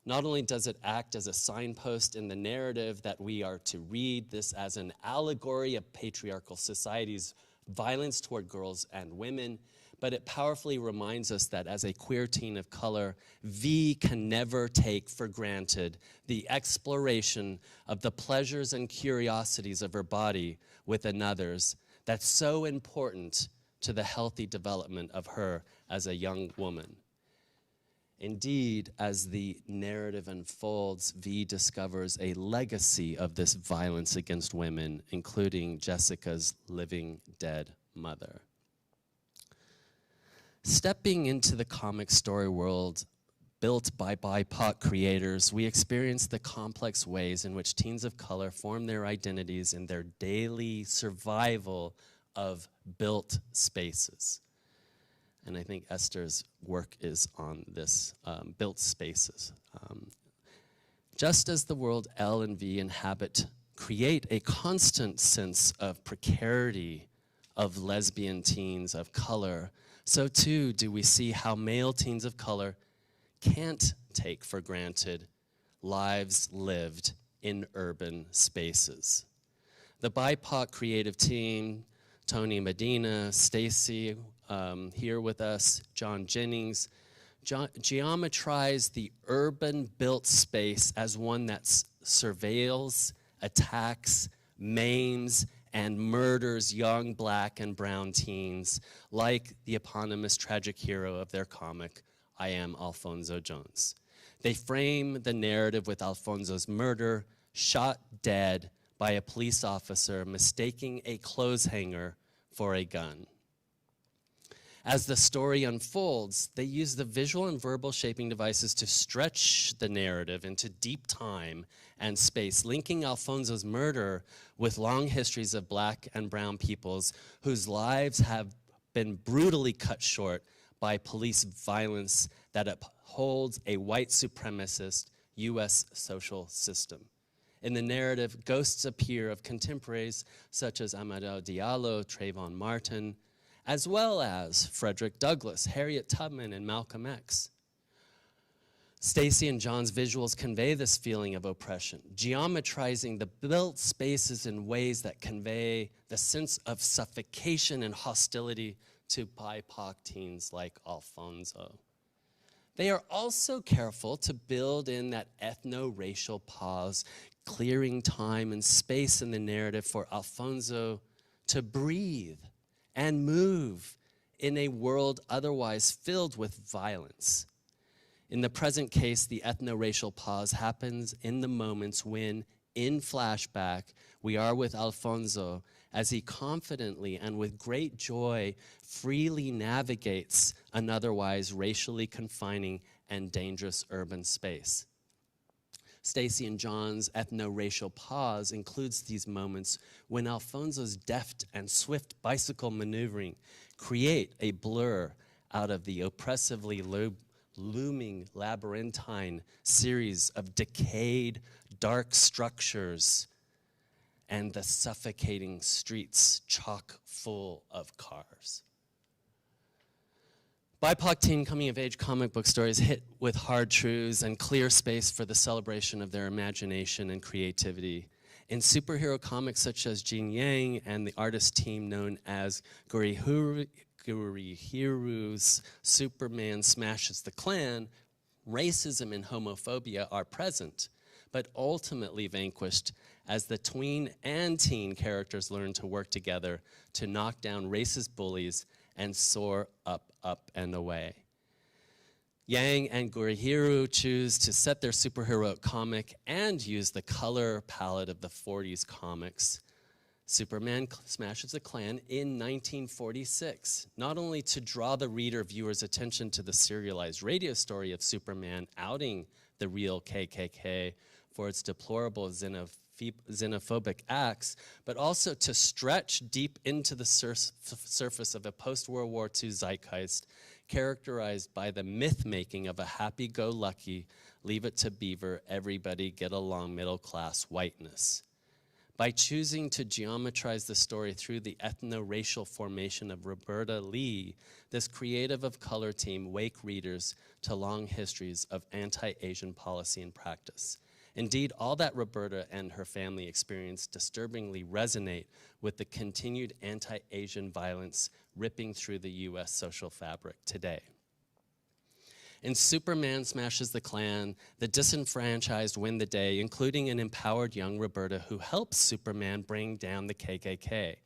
Not only does it act as a signpost in the narrative that we are to read this as an allegory of patriarchal society's violence toward girls and women, but it powerfully reminds us that as a queer teen of color, V can never take for granted the exploration of the pleasures and curiosities of her body with another's that's so important to the healthy development of her as a young woman. Indeed, as the narrative unfolds, V discovers a legacy of this violence against women, including Jessica's living dead mother. Stepping into the comic story world built by BIPOC creators, we experience the complex ways in which teens of color form their identities in their daily survival of built spaces. And I think Esther's work is on this, built spaces. Just as the world L and V inhabit create a constant sense of precarity of lesbian teens of color, so too do we see how male teens of color can't take for granted lives lived in urban spaces. The BIPOC creative team, Tony Medina, Stacy, here with us, John Jennings, geometrize the urban built space as one that surveils, attacks, maims, and murders young black and brown teens, like the eponymous tragic hero of their comic, I Am Alfonso Jones. They frame the narrative with Alfonso's murder, shot dead by a police officer mistaking a clothes hanger for a gun. As the story unfolds, they use the visual and verbal shaping devices to stretch the narrative into deep time and space, linking Alfonso's murder with long histories of black and brown peoples whose lives have been brutally cut short by police violence that upholds a white supremacist U.S. social system. In the narrative, ghosts appear of contemporaries such as Amadou Diallo, Trayvon Martin, as well as Frederick Douglass, Harriet Tubman, and Malcolm X. Stacy and John's visuals convey this feeling of oppression, geometrizing the built spaces in ways that convey the sense of suffocation and hostility to BIPOC teens like Alfonso. They are also careful to build in that ethno-racial pause, clearing time and space in the narrative for Alfonso to breathe and move in a world otherwise filled with violence. In the present case, the ethno-racial pause happens in the moments when, in flashback, we are with Alfonso as he confidently and with great joy freely navigates an otherwise racially confining and dangerous urban space. Stacy and John's ethno-racial pause includes these moments when Alfonso's deft and swift bicycle maneuvering create a blur out of the oppressively looming labyrinthine series of decayed, dark structures and the suffocating streets chock full of cars. BIPOC teen coming-of-age comic book stories hit with hard truths and clear space for the celebration of their imagination and creativity. In superhero comics such as Jin Yang and the artist team known as Gurihiru's Superman Smashes the Klan, racism and homophobia are present, but ultimately vanquished as the tween and teen characters learn to work together to knock down racist bullies and soar up, up, and away. Yang and Gurihiru choose to set their superhero comic and use the color palette of the 40s comics. Superman smashes the Klan in 1946, not only to draw the reader viewer's attention to the serialized radio story of Superman outing the real KKK for its deplorable xenophobic acts, but also to stretch deep into the surface of a post-World War II zeitgeist characterized by the myth-making of a happy-go-lucky, leave-it-to-beaver, everybody-get-along middle-class whiteness. By choosing to geometrize the story through the ethno-racial formation of Roberta Lee, this creative of color team wake readers to long histories of anti-Asian policy and practice. Indeed, all that Roberta and her family experienced disturbingly resonate with the continued anti-Asian violence ripping through the US social fabric today. In Superman Smashes the Klan, the disenfranchised win the day, including an empowered young Roberta who helps Superman bring down the KKK.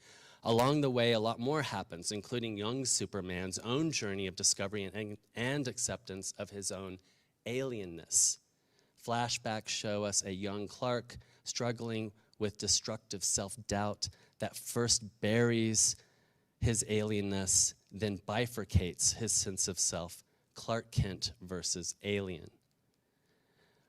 Along the way, a lot more happens, including young Superman's own journey of discovery and acceptance of his own alienness. Flashbacks show us a young Clark struggling with destructive self-doubt that first buries his alienness, then bifurcates his sense of self. Clark Kent versus Alien.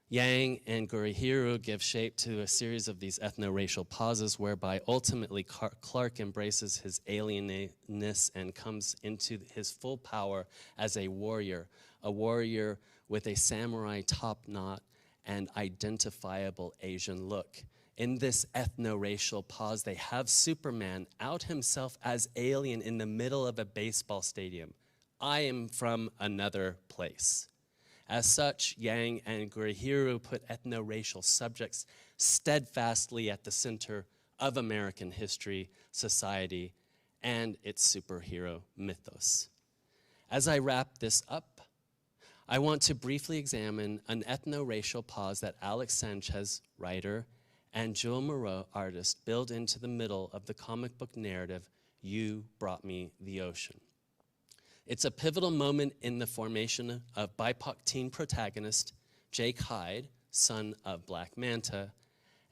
Yang and Gurihiru give shape to a series of these ethno-racial pauses whereby ultimately Clark embraces his alienness and comes into his full power as a warrior with a samurai top knot and identifiable Asian look. In this ethno-racial pause, they have Superman out himself as alien in the middle of a baseball stadium. I am from another place. As such, Yang and Gurihiru put ethno-racial subjects steadfastly at the center of American history, society, and its superhero mythos. As I wrap this up, I want to briefly examine an ethno-racial pause that Alex Sanchez, writer, and Joel Moreau, artist, build into the middle of the comic book narrative, You Brought Me the Ocean. It's a pivotal moment in the formation of BIPOC teen protagonist Jake Hyde, son of Black Manta,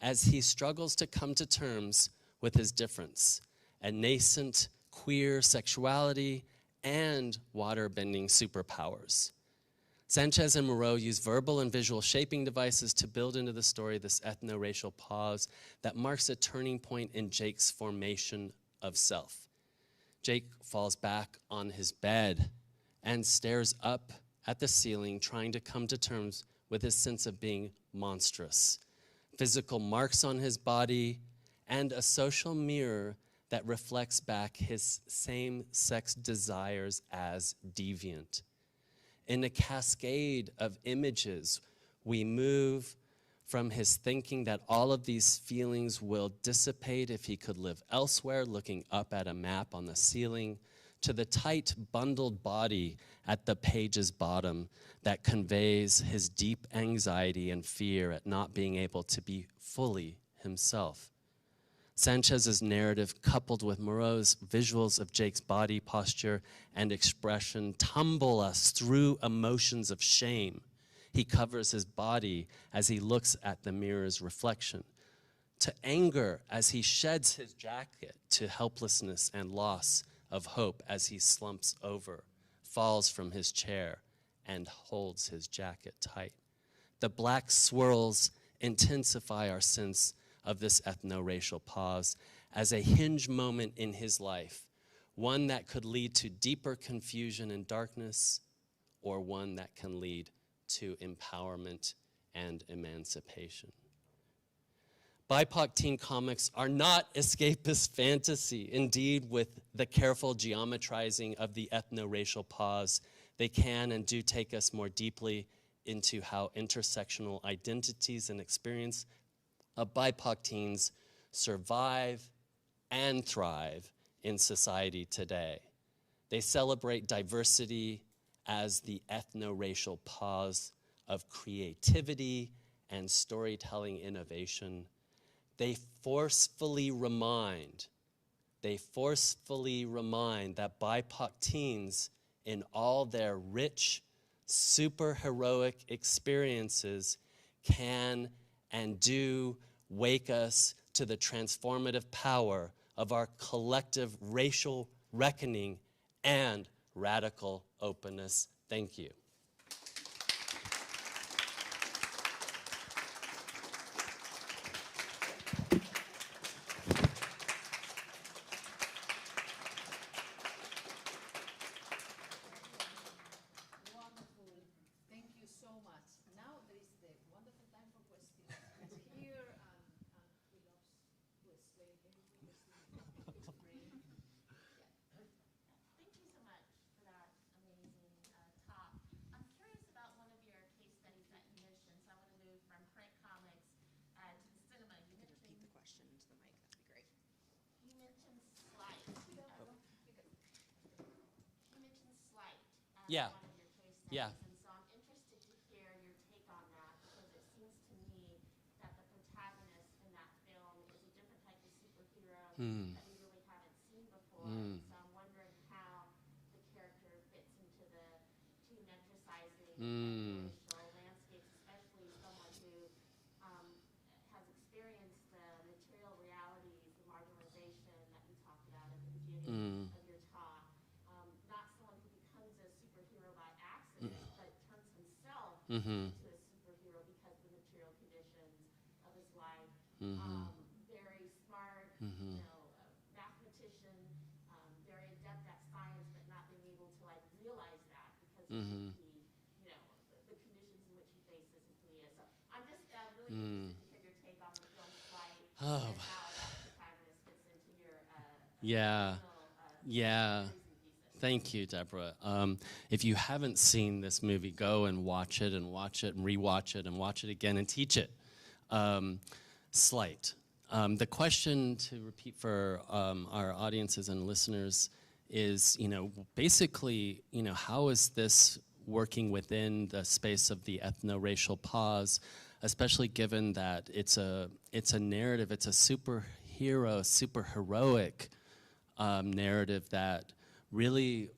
as he struggles to come to terms with his difference, a nascent queer sexuality, and water-bending superpowers. Sanchez and Moreau use verbal and visual shaping devices to build into the story this ethno-racial pause that marks a turning point in Jake's formation of self. Jake falls back on his bed and stares up at the ceiling, trying to come to terms with his sense of being monstrous. Physical marks on his body and a social mirror that reflects back his same-sex desires as deviant. In a cascade of images, we move from his thinking that all of these feelings will dissipate if he could live elsewhere, looking up at a map on the ceiling, to the tight, bundled body at the page's bottom that conveys his deep anxiety and fear at not being able to be fully himself. Sanchez's narrative, coupled with Moreau's visuals of Jake's body posture and expression, tumble us through emotions of shame. He covers his body as he looks at the mirror's reflection, to anger as he sheds his jacket, to helplessness and loss of hope as he slumps over, falls from his chair, and holds his jacket tight. The black swirls intensify our sense of this ethno-racial pause as a hinge moment in his life, one that could lead to deeper confusion and darkness, or one that can lead to empowerment and emancipation. BIPOC teen comics are not escapist fantasy. Indeed, with the careful geometrizing of the ethno-racial pause, they can and do take us more deeply into how intersectional identities and experience of BIPOC teens survive and thrive in society today. They celebrate diversity as the ethno-racial pause of creativity and storytelling innovation. They forcefully remind that BIPOC teens, in all their rich superheroic experiences can and do wake us to the transformative power of our collective racial reckoning and radical openness. Thank you. Wonderful. Thank you so much. Now there is the wonderful time for questions. It's here, and he loves to explain everything. It's great. Thank you so much for that amazing talk. I'm curious about one of your case studies that you mentioned. So I want to move from print comics to the cinema. You mentioned Repeat the question into the mic, that'd be great. you mentioned Slight. You mentioned Slight as Yeah. one of your case studies. Yeah. And so I'm interested to hear your take on that because it seems to me that the protagonist in that film is a different type of superhero that we really haven't seen before. So I'm wondering how the character fits into the geometricizing racial landscapes, especially someone who has experienced the material realities, the marginalization that you talked about at the beginning of your talk. Not someone who becomes a superhero by accident, but turns himself into a superhero because of the material conditions of his life. Very smart, mathematician, very adept at science, but not being able to realize that because of the conditions in which he faces and who he is. So I'm just really interested to hear your take on the film Flight and how that protagonist fits into your Yeah. original, Yeah. reason thesis. Thank you, Deborah. If you haven't seen this movie, go and watch it and watch it and rewatch it and watch it again and teach it. Slight. The question to repeat for our audiences and listeners is, basically, how is this working within the space of the ethno-racial pause, especially given that it's a narrative, it's a superhero, super heroic narrative that really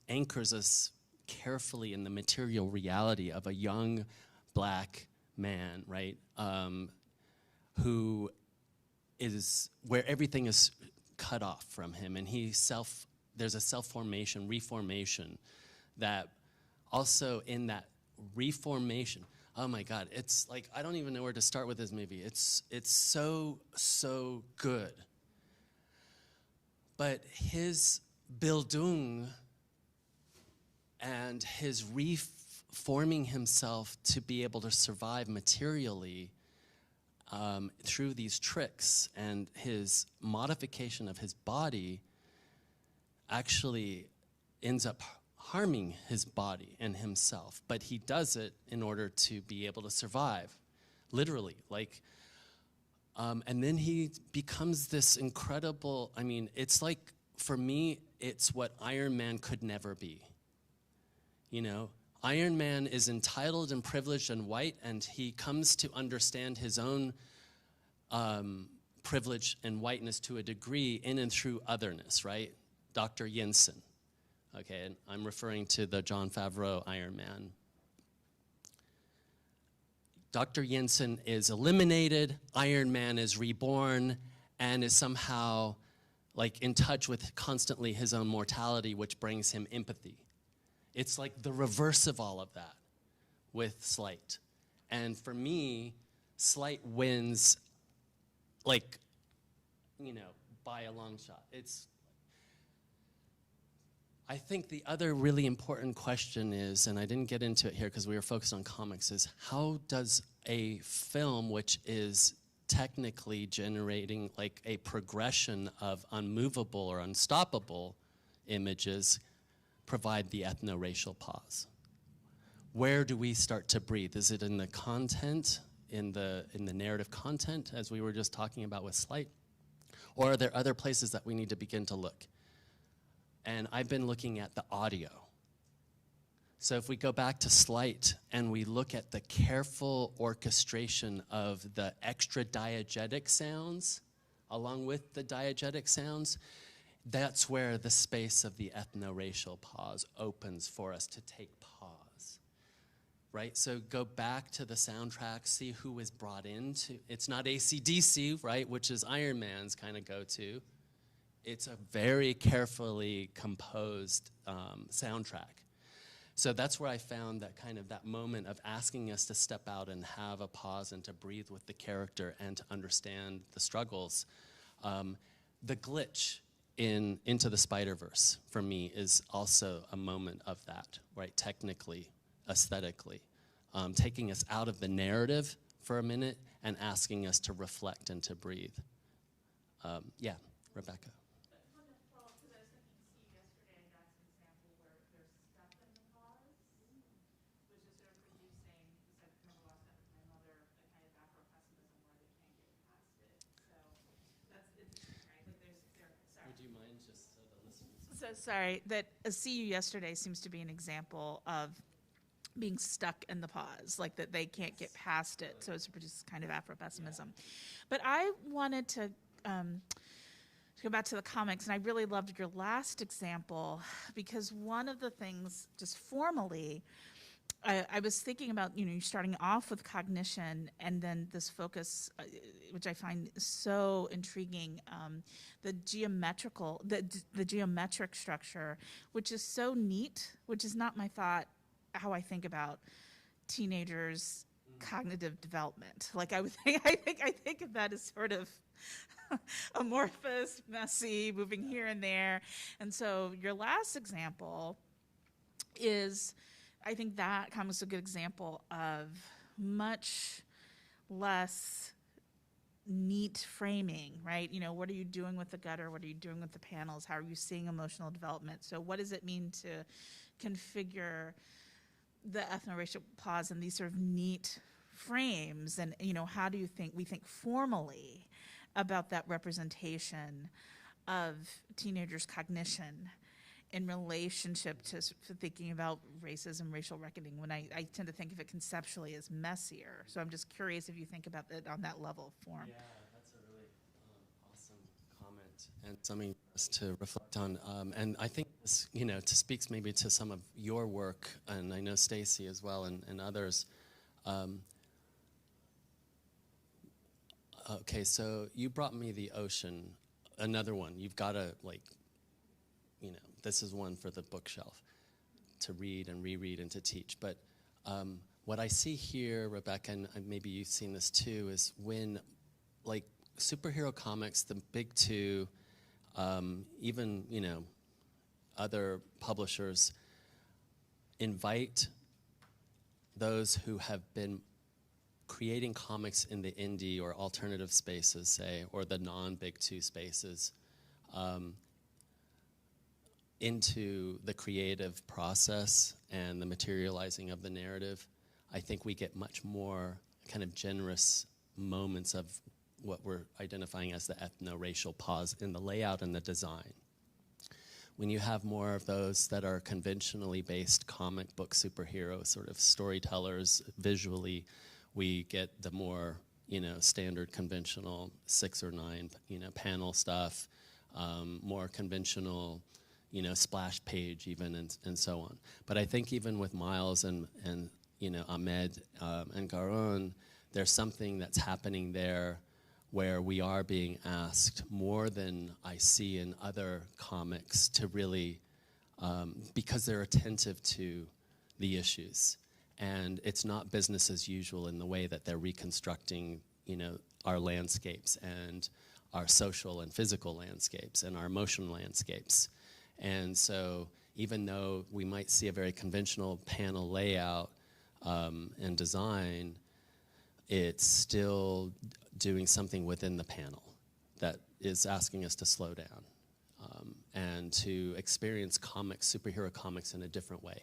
anchors us carefully in the material reality of a young black man, right? Who is where everything is cut off from him, and there's a self-formation, reformation, that also in that reformation, oh my God, it's like I don't even know where to start with this movie. It's so good. But his Bildung and his reforming himself to be able to survive materially through these tricks and his modification of his body actually ends up harming his body and himself. But he does it in order to be able to survive, literally. And then he becomes this incredible, it's like, for me, it's what Iron Man could never be. Iron Man is entitled and privileged and white, and he comes to understand his own privilege and whiteness to a degree in and through otherness, right? Dr. Jensen, okay, and I'm referring to the Jon Favreau Iron Man. Dr. Jensen is eliminated, Iron Man is reborn, and is somehow in touch with constantly his own mortality, which brings him empathy. It's like the reverse of all of that with Slight. And for me, Slight wins, by a long shot. I think the other really important question is, and I didn't get into it here because we were focused on comics, is how does a film which is technically generating a progression of unmovable or unstoppable images provide the ethno-racial pause? Where do we start to breathe? Is it in the content, in the narrative content, as we were just talking about with Slight? Or are there other places that we need to begin to look? And I've been looking at the audio. So if we go back to Slight and we look at the careful orchestration of the extra diegetic sounds along with the diegetic sounds, that's where the space of the ethno-racial pause opens for us to take pause, right? So go back to the soundtrack, see who is brought into, it's not AC/DC, right, which is Iron Man's kind of go-to. It's a very carefully composed soundtrack. So that's where I found that kind of that moment of asking us to step out and have a pause and to breathe with the character and to understand the struggles. The glitch in Into the Spider-Verse, for me, is also a moment of that, right? Technically, aesthetically. Taking us out of the narrative for a minute and asking us to reflect and to breathe. Yeah, Rebecca. On the fall, because I was thinking, see, yesterday I got an example where they're stuck in the pause, which is sort of producing, because I remember last night with my mother, a kind of Afro-pessimism where they can't get past it. So that's interesting, right? Like sorry. Would you mind just so the listeners? So sorry, that See You Yesterday seems to be an example of being stuck in the pause, like that they can't get past it. So it's produced kind of Afro-pessimism. But I wanted to go back to the comics, and I really loved your last example because one of the things, just formally, I was thinking about, you're starting off with cognition and then this focus, which I find so intriguing, the geometric structure, which is so neat, which is not my thought, how I think about teenagers' cognitive development. Like I think of that as sort of amorphous, messy, moving here and there. And so your last example is, I think that comes a good example of much less neat framing, right? What are you doing with the gutter? What are you doing with the panels? How are you seeing emotional development? So what does it mean to configure the ethno-racial pause in these sort of neat frames? And, how do you think, we think formally about that representation of teenagers' cognition in relationship to thinking about racism, racial reckoning, when I tend to think of it conceptually as messier. So I'm just curious if you think about it on that level of form. Yeah, that's a really awesome comment and something for us to reflect on. And I think this, speaks maybe to some of your work, and I know Stacy as well and others. Okay, so you brought me the ocean, another one. You've got to, this is one for the bookshelf to read and reread and to teach. But what I see here, Rebecca, and maybe you've seen this too, is when, superhero comics, the big two, even, other publishers invite those who have been creating comics in the indie or alternative spaces, say, or the non-big two spaces, into the creative process and the materializing of the narrative. I think we get much more kind of generous moments of what we're identifying as the ethno-racial pause in the layout and the design. When you have more of those that are conventionally based comic book superhero sort of storytellers visually, we get the more, standard conventional 6 or 9, panel stuff, more conventional, splash page even, and so on. But I think even with Miles and Ahmed and Garon, there's something that's happening there where we are being asked more than I see in other comics to really, because they're attentive to the issues. And it's not business as usual in the way that they're reconstructing, our landscapes and our social and physical landscapes and our emotional landscapes. And so even though we might see a very conventional panel layout and design, it's still doing something within the panel that is asking us to slow down and to experience superhero comics in a different way,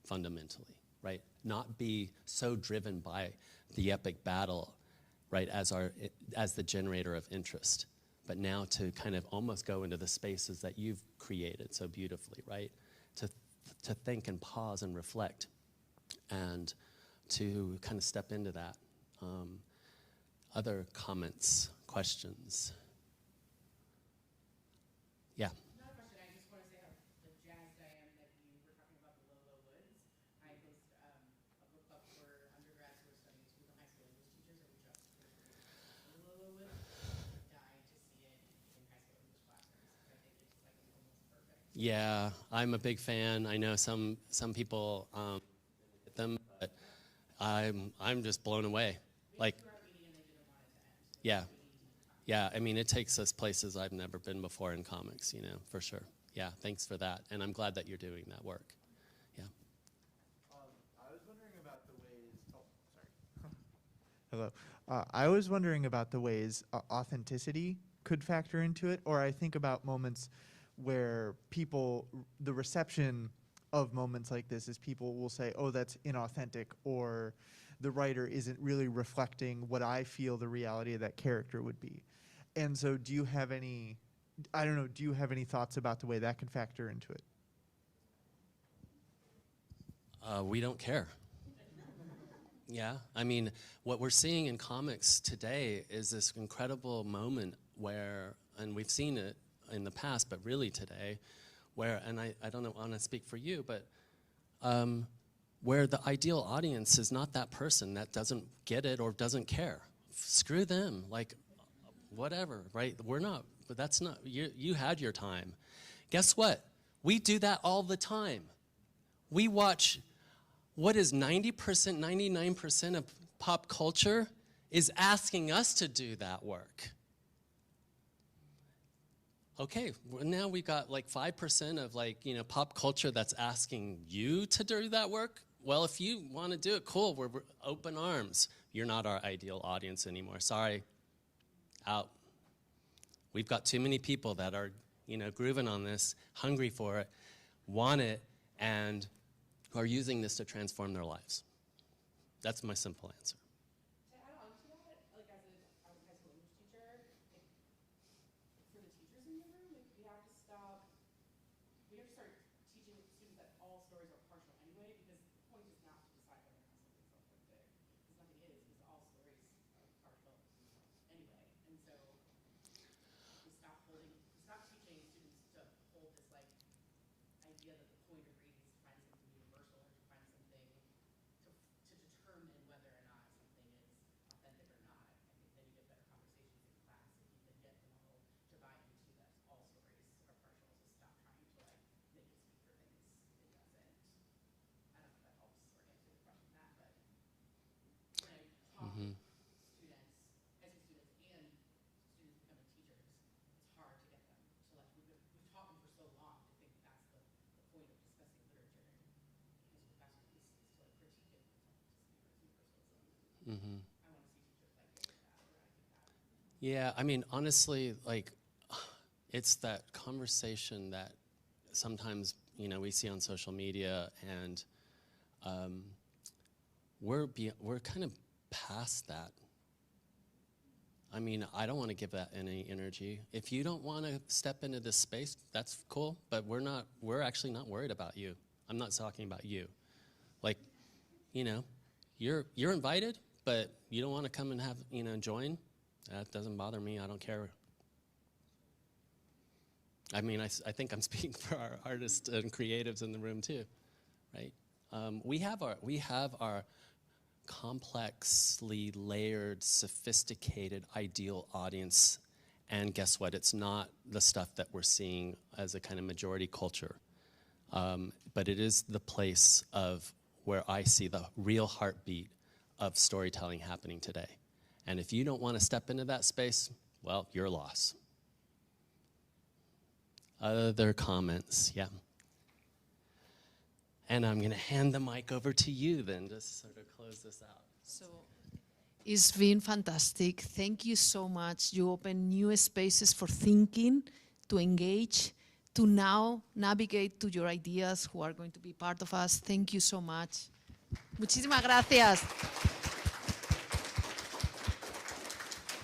fundamentally, right? Not be so driven by the epic battle, right, as the generator of interest, but now to kind of almost go into the spaces that you've created so beautifully, right? To think and pause and reflect and to kind of step into that. Other comments, questions? Yeah. No, Yeah, I'm a big fan. I know some people get them, but I'm just blown away. Like, yeah, yeah. I mean, it takes us places I've never been before in comics, you know, for sure. Yeah, thanks for that, and I'm glad that you're doing that work. Yeah. I was wondering about the ways. Oh, sorry. Hello. I was wondering about the ways authenticity could factor into it, or I think about moments where people, the reception of moments like this is people will say, oh, that's inauthentic, or the writer isn't really reflecting what I feel the reality of that character would be. And so do you have any, I don't know, do you have any thoughts about the way that can factor into it? We don't care. Yeah, I mean, what we're seeing in comics today is this incredible moment where, and we've seen it in the past, but really today, where, and I don't want to speak for you, but where the ideal audience is not that person that doesn't get it or doesn't care. Screw them, like, whatever, right? We're not, but that's not, you had your time. Guess what? We do that all the time. We watch, what is 90%, 99% of pop culture is asking us to do that work. Okay, well, now we got like 5% of like, you know, pop culture that's asking you to do that work. Well, if you want to do it, cool, we're open arms. You're not our ideal audience anymore. Sorry, out. We've got too many people that are, you know, grooving on this, hungry for it, want it, and who are using this to transform their lives. That's my simple answer. To add on to that, like as a high school English teacher, like, for the teachers in the room, like we have to start teaching students that all stories are partial anyway, because the point is not to decide whether or not something's authentic, because nothing is, because all stories are partial anyway. And so we stop teaching students to hold this like idea that the point of reading is to find something universal or to find something to determine whether or not something is authentic or not. I think then you get better conversations in class if you can get them all to buy into that all stories are partial. So stop trying to like make it speak for things it doesn't. I don't know if that helps or answer the question that, but when I talk with students, high school students and students becoming teachers, it's hard to get them to like, we've taught them for so long to think that's the point of discussing literature because the best piece is to like critique it from universalism. Mm-hmm. I want to see teachers like get that or I think that. Yeah, I mean, honestly, like, it's that conversation that sometimes, you know, we see on social media, and we're kind of past that. I mean, I don't want to give that any energy. If you don't want to step into this space, that's cool, but we're actually not worried about you. I'm not talking about you. Like, you know, you're invited, but you don't want to come and have, you know, join. That doesn't bother me. I don't care. I mean, I think I'm speaking for our artists and creatives in the room too, right? We have our complexly layered, sophisticated, ideal audience, and guess what? It's not the stuff that we're seeing as a kind of majority culture, but it is the place of where I see the real heartbeat of storytelling happening today. And if you don't want to step into that space, well, your loss. Other comments? Yeah. And I'm going to hand the mic over to you then, to sort of close this out. So it's been fantastic. Thank you so much. You open new spaces for thinking, to engage, to now navigate to your ideas who are going to be part of us. Thank you so much. Muchísimas gracias.